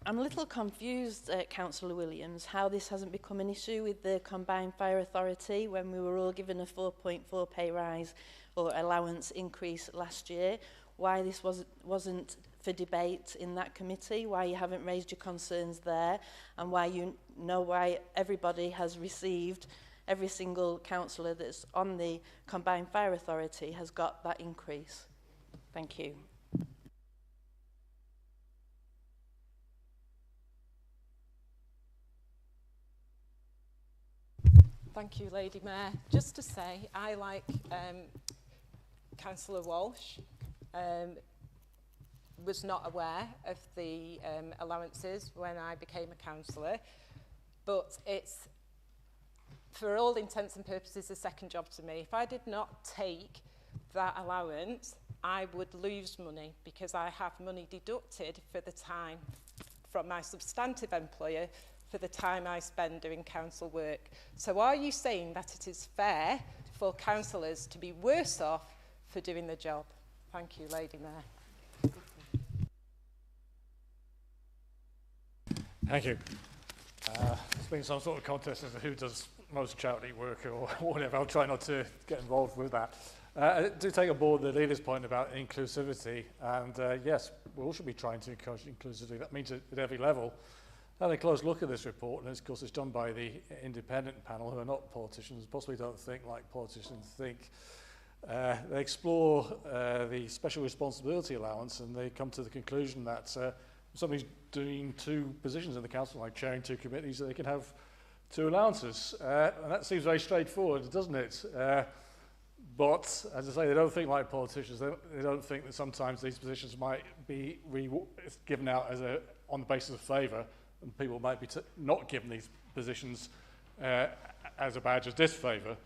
I'm a little confused, Councillor Williams, how this hasn't become an issue with the Combined Fire Authority when we were all given a 4.4 pay rise or allowance increase last year. Why this wasn't for debate in that committee, why you haven't raised your concerns there, and why you know why everybody has received, every single councillor that's on the Combined Fire Authority has got that increase. Thank you. Thank you, Lady Mayor. Just to say, I, like Councillor Walsh, was not aware of the allowances when I became a councillor, but it's, for all intents and purposes, a second job to me. If I did not take that allowance, I would lose money because I have money deducted for the time from my substantive employer for the time I spend doing council work. So are you saying that it is fair for councillors to be worse off for doing the job? Thank you, Lady Mayor. Thank you. There's been some sort of contest as to who does most charity work or whatever. I'll try not to get involved with that. I do take on board the leader's point about inclusivity, and yes, we all should be trying to encourage inclusivity. That means at every level. Having a close look at this report, and of course it's done by the independent panel who are not politicians, possibly don't think like politicians think. They explore the special responsibility allowance, and they come to the conclusion that somebody's doing 2 positions in the council, like chairing 2 committees, so they can have 2 allowances. And that seems very straightforward, doesn't it? But, as I say, they don't think like politicians. They don't think that sometimes these positions might be given out as on the basis of favour, and people might be not given these positions as a badge of disfavour.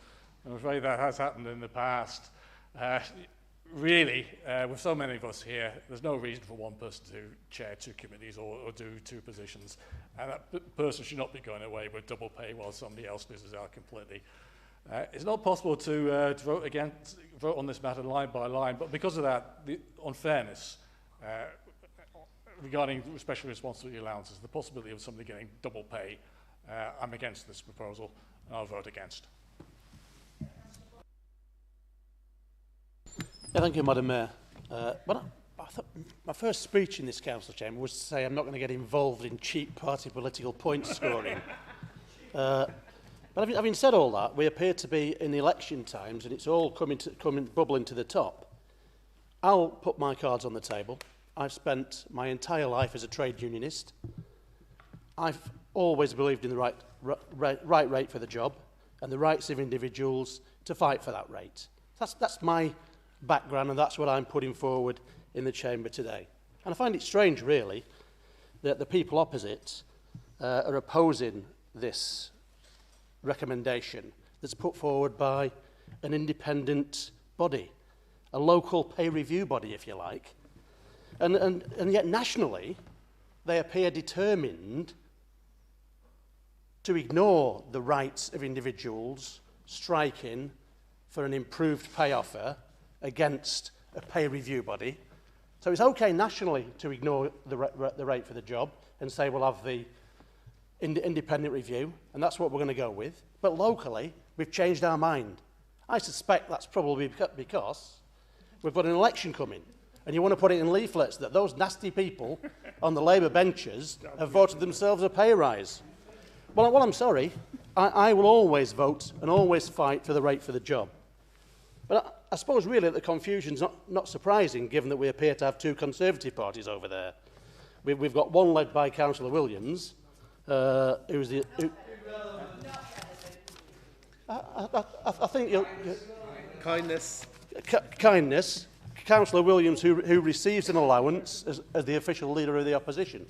I'm afraid that has happened in the past. Really, with so many of us here, there's no reason for one person to chair 2 committees or do 2 positions. And that person should not be going away with double pay while somebody else loses out completely. It's not possible to vote on this matter line by line, but because of that, the unfairness regarding special responsibility allowances, the possibility of somebody getting double pay, I'm against this proposal, and I'll vote against. Yeah, thank you, Madam Mayor. My first speech in this council chamber was to say I'm not going to get involved in cheap party political point scoring. But having said all that, we appear to be in election times, and it's all bubbling to the top. I'll put my cards on the table. I've spent my entire life as a trade unionist. I've always believed in the right rate for the job and the rights of individuals to fight for that rate. That's my background, and that's what I'm putting forward in the chamber today. And I find it strange, really, that the people opposite are opposing this recommendation that's put forward by an independent body, a local pay review body, if you like. And yet nationally, they appear determined to ignore the rights of individuals striking for an improved pay offer against a pay review body. So it's okay nationally to ignore the rate for the job and say we'll have the independent review, and that's what we're going to go with. But locally, we've changed our mind. I suspect that's probably because we've got an election coming, and you want to put it in leaflets that those nasty people on the Labour benches have voted themselves a pay rise. Well, I'm sorry. I will always vote and always fight for the rate for the job. But I suppose really the confusion's not surprising, given that we appear to have 2 Conservative parties over there. We've got one led by Councillor Williams, who's the... I think you'll... Kindness. Kindness. Councillor Williams, who receives an allowance as the official leader of the opposition,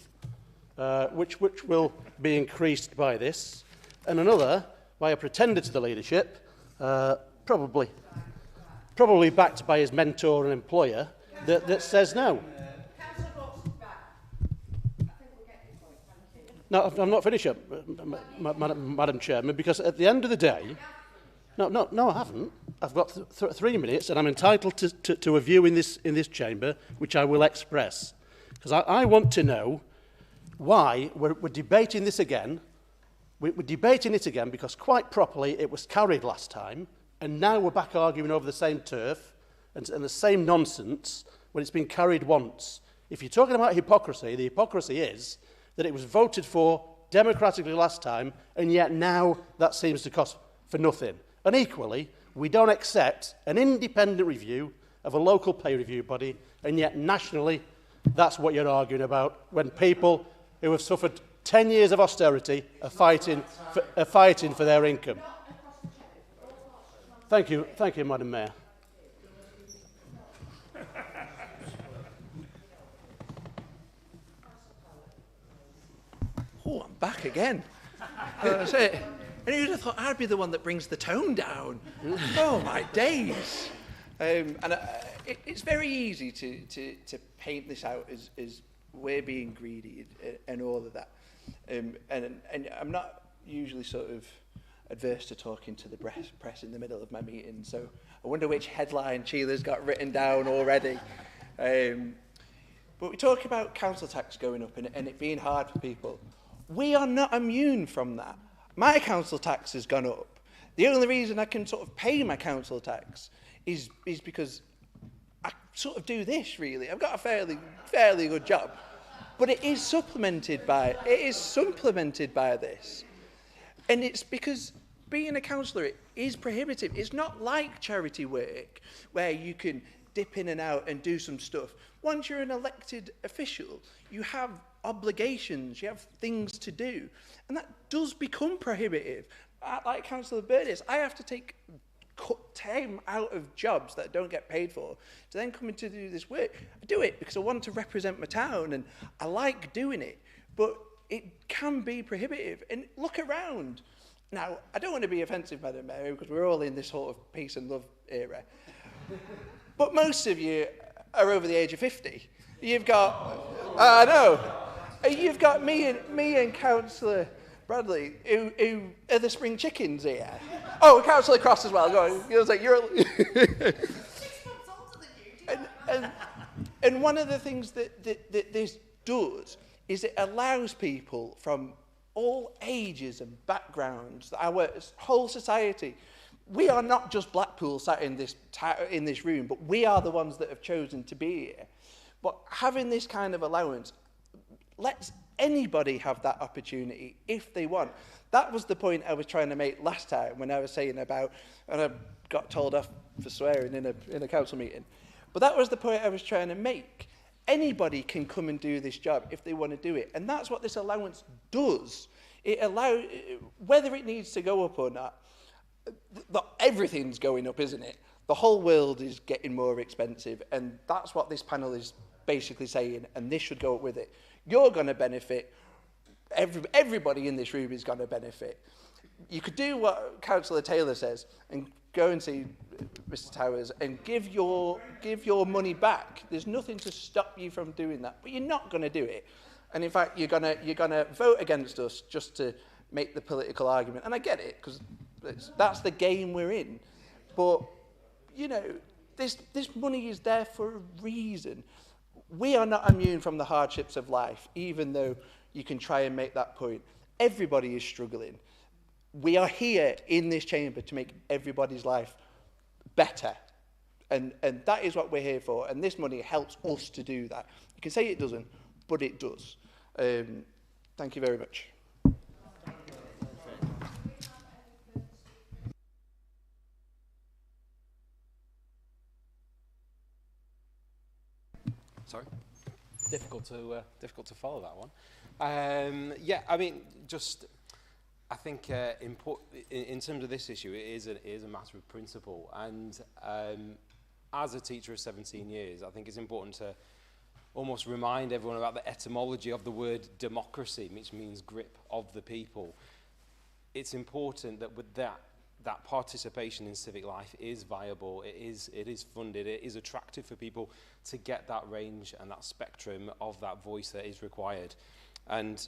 which will be increased by this, and another by a pretender to the leadership, probably backed by his mentor and employer, that says no. No, I'm not finished up, Madam Chairman, because at the end of the day... No, I haven't. I've got 3 minutes, and I'm entitled to a view in this chamber, which I will express. Because I want to know why we're debating this again. We're debating it again because, quite properly, it was carried last time, and now we're back arguing over the same turf and the same nonsense when it's been carried once. If you're talking about hypocrisy, the hypocrisy is that it was voted for democratically last time, and yet now that seems to cost for nothing. And equally, we don't accept an independent review of a local pay review body, and yet nationally, that's what you're arguing about, when people who have suffered 10 years of austerity are fighting for their income. Thank you, Madam Mayor. Oh, I'm back again. That's it. And you'd have thought I'd be the one that brings the tone down. Oh, my days. It's very easy to paint this out as we're being greedy and all of that. And I'm not usually sort of adverse to talking to the press in the middle of my meeting, so I wonder which headline Sheila's got written down already. But we talk about council tax going up and it being hard for people. We are not immune from that. My council tax has gone up. The only reason I can sort of pay my council tax is because I sort of do this, really. I've got a fairly good job. But it is supplemented by this. And it's because being a councillor, it is prohibitive. It's not like charity work where you can dip in and out and do some stuff. Once you're an elected official, you have obligations, you have things to do. And that does become prohibitive. Like Councillor Burgess, I have to cut time out of jobs that I don't get paid for to then come in to do this work. I do it because I want to represent my town and I like doing it, but it can be prohibitive. And look around. Now, I don't want to be offensive, Madam Mayor, because we're all in this sort of peace and love era. But most of you are over the age of 50. You've got, I know, you've got me and Councillor Bradley, who are the spring chickens here. Oh, Councillor Cross as well. Go on. It was like, you're... 6 months older than you. And one of the things that this does is it allows people from all ages and backgrounds, our whole society. We are not just Blackpool sat in this room, but we are the ones that have chosen to be here. But having this kind of allowance lets anybody have that opportunity if they want. That was the point I was trying to make last time when I was saying about, and I got told off for swearing in a council meeting. But that was the point I was trying to make. Anybody can come and do this job if they want to do it. And that's what this allowance does. It allows, whether it needs to go up or not, everything's going up, isn't it? The whole world is getting more expensive, and that's what this panel is basically saying, and this should go up with it. You're going to benefit. Everybody in this room is going to benefit. You could do what Councillor Taylor says and go and see Mr Towers and give your money back. There's nothing to stop you from doing that, but you're not going to do it. And in fact, you're gonna vote against us just to make the political argument. And I get it, because that's the game we're in. But you know, this money is there for a reason. We are not immune from the hardships of life, even though you can try and make that point. Everybody is struggling. We are here in this chamber to make everybody's life better. And that is what we're here for. And this money helps us to do that. You can say it doesn't, but it does. Thank you very much. Sorry, difficult to follow that one. Yeah, I mean, I think in terms of this issue, it is a matter of principle. And as a teacher of 17 years, I think it's important to almost remind everyone about the etymology of the word democracy, which means grip of the people. It's important that with that participation in civic life is viable, it is funded, it is attractive for people to get that range and that spectrum of that voice that is required. And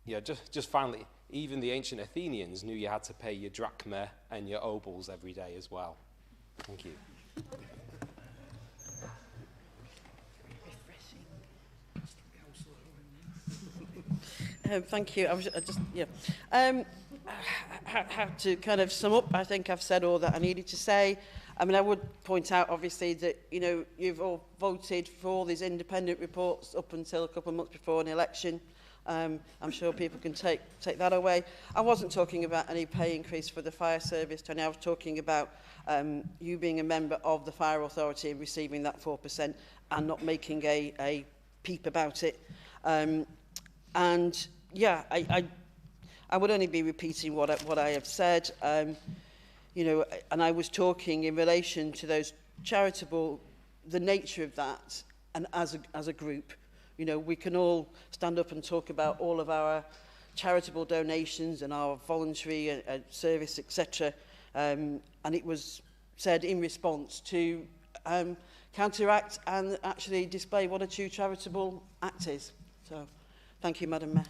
yeah, just finally, even the ancient Athenians knew you had to pay your drachma and your obols every day as well. Thank you. Thank you. How to kind of sum up, I think I've said all that I needed to say. I mean, I would point out, obviously, that, you know, you've all voted for all these independent reports up until a couple of months before an election. I'm sure people can take that away. I wasn't talking about any pay increase for the fire service, Tony. I was talking about you being a member of the Fire Authority and receiving that 4% and not making a peep about it. And yeah, I would only be repeating what I have said. you know, and I was talking in relation to those charitable, the nature of that, and as a group, you know, we can all stand up and talk about all of our charitable donations and our voluntary service, etc. And it was said in response to counteract and actually display what a true charitable act is. So, thank you, Madam Mayor.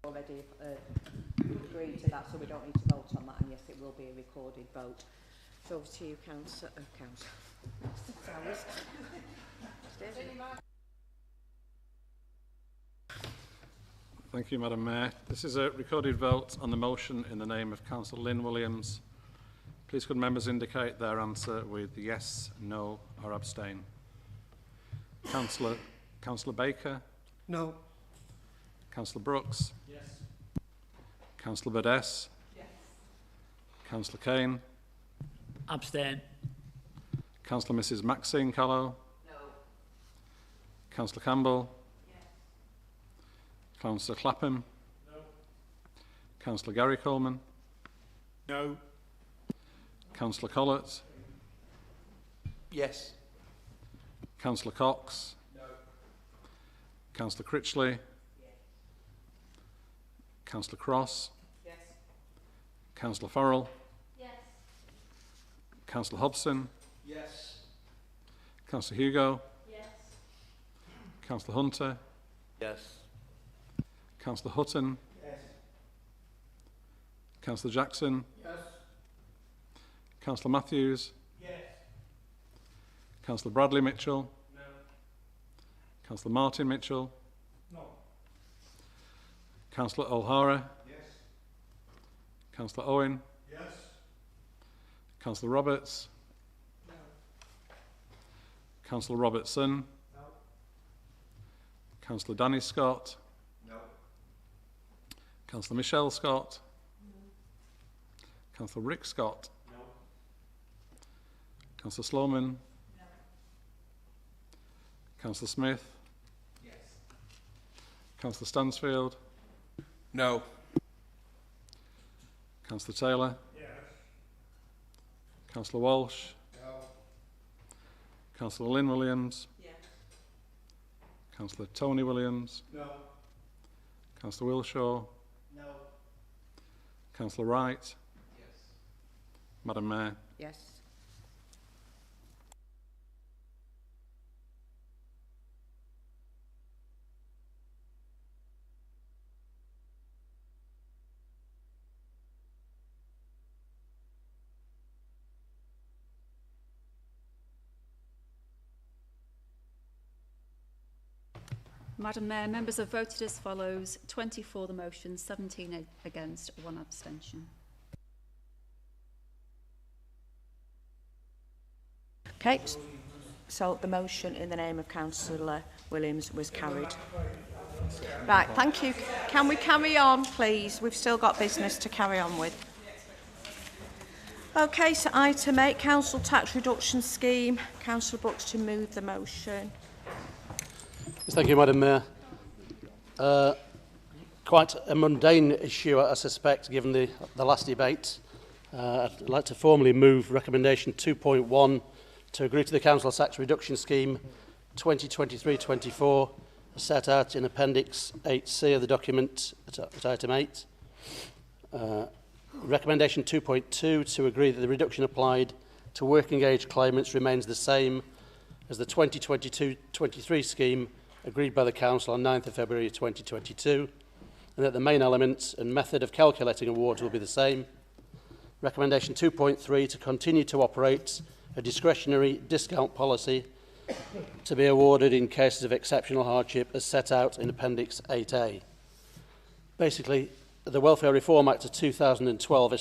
Already agreed to that, so we don't need to vote on that, and yes, it will be a recorded vote. So over to you, Councillor. Thank you, Madam Mayor. This is a recorded vote on the motion in the name of Councillor Lynn Williams. Please could members indicate their answer with yes, no or abstain. Councillor Baker? No. Councillor Brooks? Yes. Councillor Badess? Yes. Councillor Kane? Abstain. Councillor Mrs Maxine Callow? No. Councillor Campbell? Yes. Councillor Clapham? No. Councillor Gary Coleman? No. Councillor Collett? Yes. Councillor Cox? No. Councillor Critchley? Councillor Cross? Yes. Councillor Farrell? Yes. Councillor Hobson? Yes. Councillor Hugo? Yes. Councillor Hunter? Yes. Councillor Hutton? Yes. Councillor Jackson? Yes. Councillor Matthews? Yes. Councillor Bradley Mitchell? No. Councillor Martin Mitchell? No. Councillor O'Hara? Yes. Councillor Owen? Yes. Councillor Roberts? No. Councillor Robertson? No. Councillor Danny Scott? No. Councillor Michelle Scott? No. Councillor Rick Scott? No. Councillor Sloman? No. Councillor Smith? Yes. Councillor Stansfield? No. Councillor Taylor? Yes. Councillor Walsh? No. Councillor Lynn Williams? Yes. Councillor Tony Williams? No. Councillor Wilshaw? No. Councillor Wright? Yes. Madam Mayor? Yes. Madam Mayor, members have voted as follows: 20 for the motion, 17 against, 1 abstention. Okay, so the motion in the name of Councillor Williams was carried. Right, thank you. Can we carry on, please? We've still got business to carry on with. Okay, so item 8, Council Tax Reduction Scheme. Councillor Brooks to move the motion. Yes, thank you, Madam Mayor. Quite a mundane issue, I suspect, given the last debate. I'd like to formally move recommendation 2.1 to agree to the Council Tax Reduction Scheme 2023-24 set out in Appendix 8C of the document at item 8. Recommendation 2.2 to agree that the reduction applied to working age claimants remains the same as the 2022-23 scheme agreed by the Council on 9th of February 2022, and that the main elements and method of calculating awards will be the same. Recommendation 2.3 to continue to operate a discretionary discount policy to be awarded in cases of exceptional hardship as set out in Appendix 8A. Basically, the Welfare Reform Act of 2012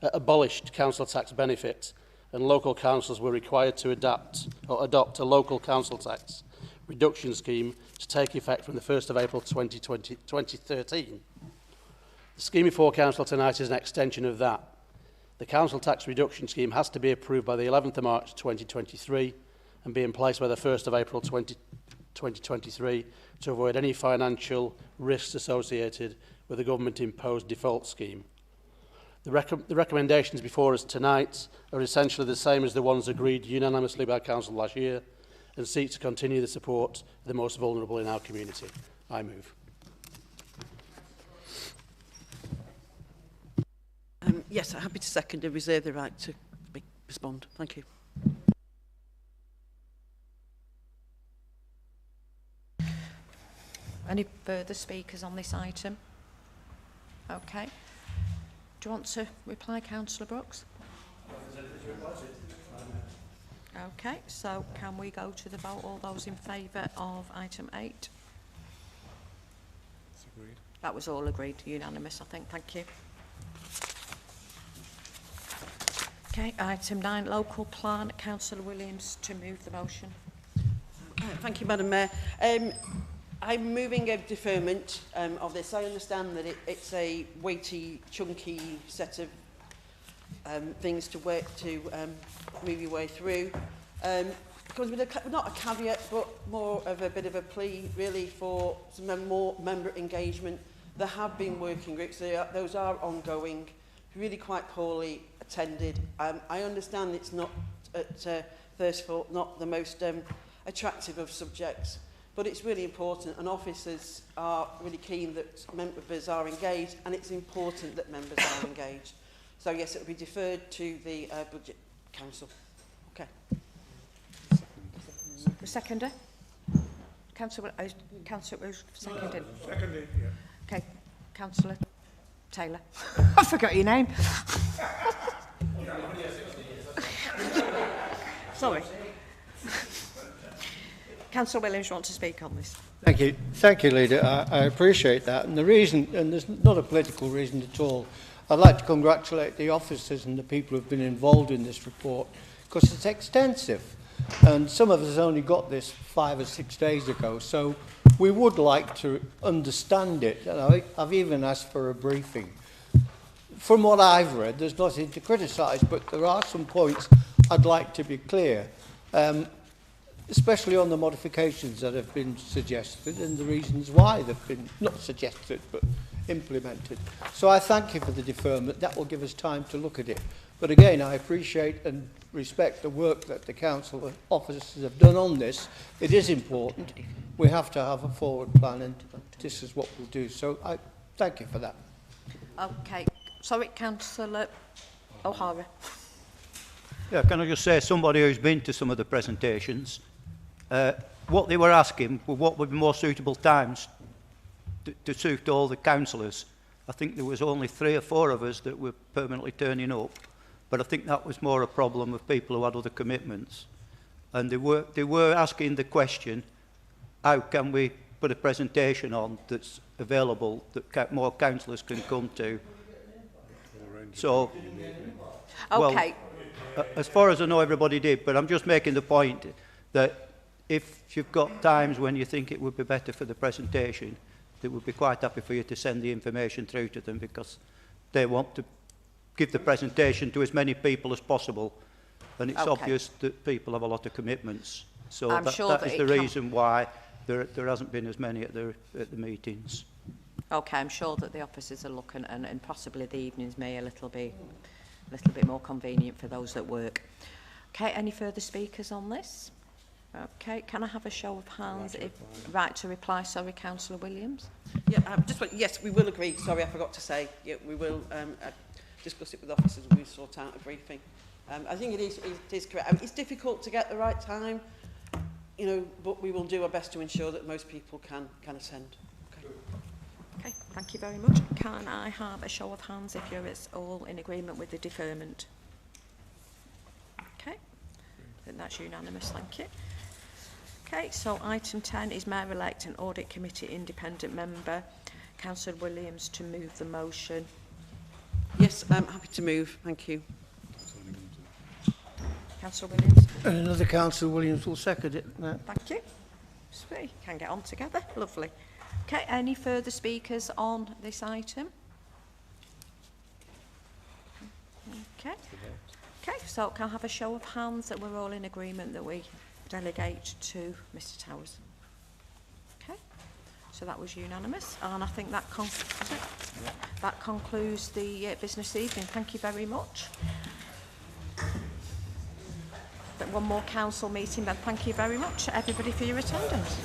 abolished council tax benefit, and local councils were required to adopt a local council tax reduction scheme to take effect from the 1st of April 2013. The scheme before Council tonight is an extension of that. The council tax reduction scheme has to be approved by the 11th of March 2023 and be in place by the 1st of April 2024. 2023 to avoid any financial risks associated with the government-imposed default scheme. The recommendations before us tonight are essentially the same as the ones agreed unanimously by Council last year and seek to continue the support of the most vulnerable in our community. I move. Yes, I'm happy to second and reserve the right to respond. Thank you. Any further speakers on this item? Okay. Do you want to reply, Councillor Brooks? Okay, so can we go to the vote? All those in favour of item 8? It's agreed. That was all agreed, unanimous, I think. Thank you. Okay, item 9, local plan. Councillor Williams to move the motion. Thank you, Madam Mayor. I'm moving a deferment of this. I understand that it's a weighty, chunky set of things to work to move your way through. Comes with not a caveat, but more of a bit of a plea, really, for some more member engagement. There have been working groups. Those are ongoing, really quite poorly attended. I understand it's not, at first thought, not the most attractive of subjects, but it's really important, and officers are really keen that members are engaged, and it's important that members are engaged. So yes, it will be deferred to the Budget Council. Okay. The seconder? Councillor Rose seconded. Seconded, yeah. Okay, Councillor Taylor. I forgot your name. Sorry. Councillor Williams, you want to speak on this? Thank you, Leader. I appreciate that. And the reason, and there's not a political reason at all, I'd like to congratulate the officers and the people who have been involved in this report, because it's extensive. And some of us only got this 5 or 6 days ago, so we would like to understand it. And I've even asked for a briefing. From what I've read, there's nothing to criticise, but there are some points I'd like to be clear. Especially on the modifications that have been suggested and the reasons why they've been not suggested but implemented. So I thank you for the deferment. That will give us time to look at it. But again, I appreciate and respect the work that the council officers have done on this. It is important. We have to have a forward plan, and this is what we'll do. So I thank you for that. Okay. Sorry, Councillor O'Hara. Yeah, can I just say, somebody who's been to some of the presentations, what they were asking were what would be more suitable times to suit all the councillors. I think there was only 3 or 4 of us that were permanently turning up, but I think that was more a problem of people who had other commitments. And they were asking the question, how can we put a presentation on that's available that more councillors can come to? So, okay. Well, as far as I know, everybody did, but I'm just making the point that if you've got times when you think it would be better for the presentation, they would be quite happy for you to send the information through to them, because they want to give the presentation to as many people as possible, and it's obvious that people have a lot of commitments. So that is the reason why there hasn't been as many at the meetings. Okay, I'm sure that the officers are looking, and possibly the evenings may a little bit more convenient for those that work. Okay, any further speakers on this? Okay, can I have a show of hands? Right to reply, sorry, Councillor Williams. Yeah, yes, we will agree. Sorry, I forgot to say. Yeah, we will discuss it with officers and we'll sort out a briefing. I think it is correct. I mean, it's difficult to get the right time, you know, but we will do our best to ensure that most people can attend. Okay, thank you very much. Can I have a show of hands if you're all in agreement with the deferment? Okay, I think that's unanimous, thank you. Okay, so item 10 is Mayor-elect and Audit Committee independent member. Councillor Williams to move the motion. Yes, I'm happy to move, thank you. Councillor Williams. And another Councillor Williams will second it. Thank you. Sweet, can get on together, lovely. Okay, any further speakers on this item? Okay. Okay, so can I have a show of hands that we're all in agreement that we delegate to Mr Towers? So that was unanimous, and I think that, that concludes the business evening. Thank you very much. One more council meeting then. Thank you very much, everybody, for your attendance.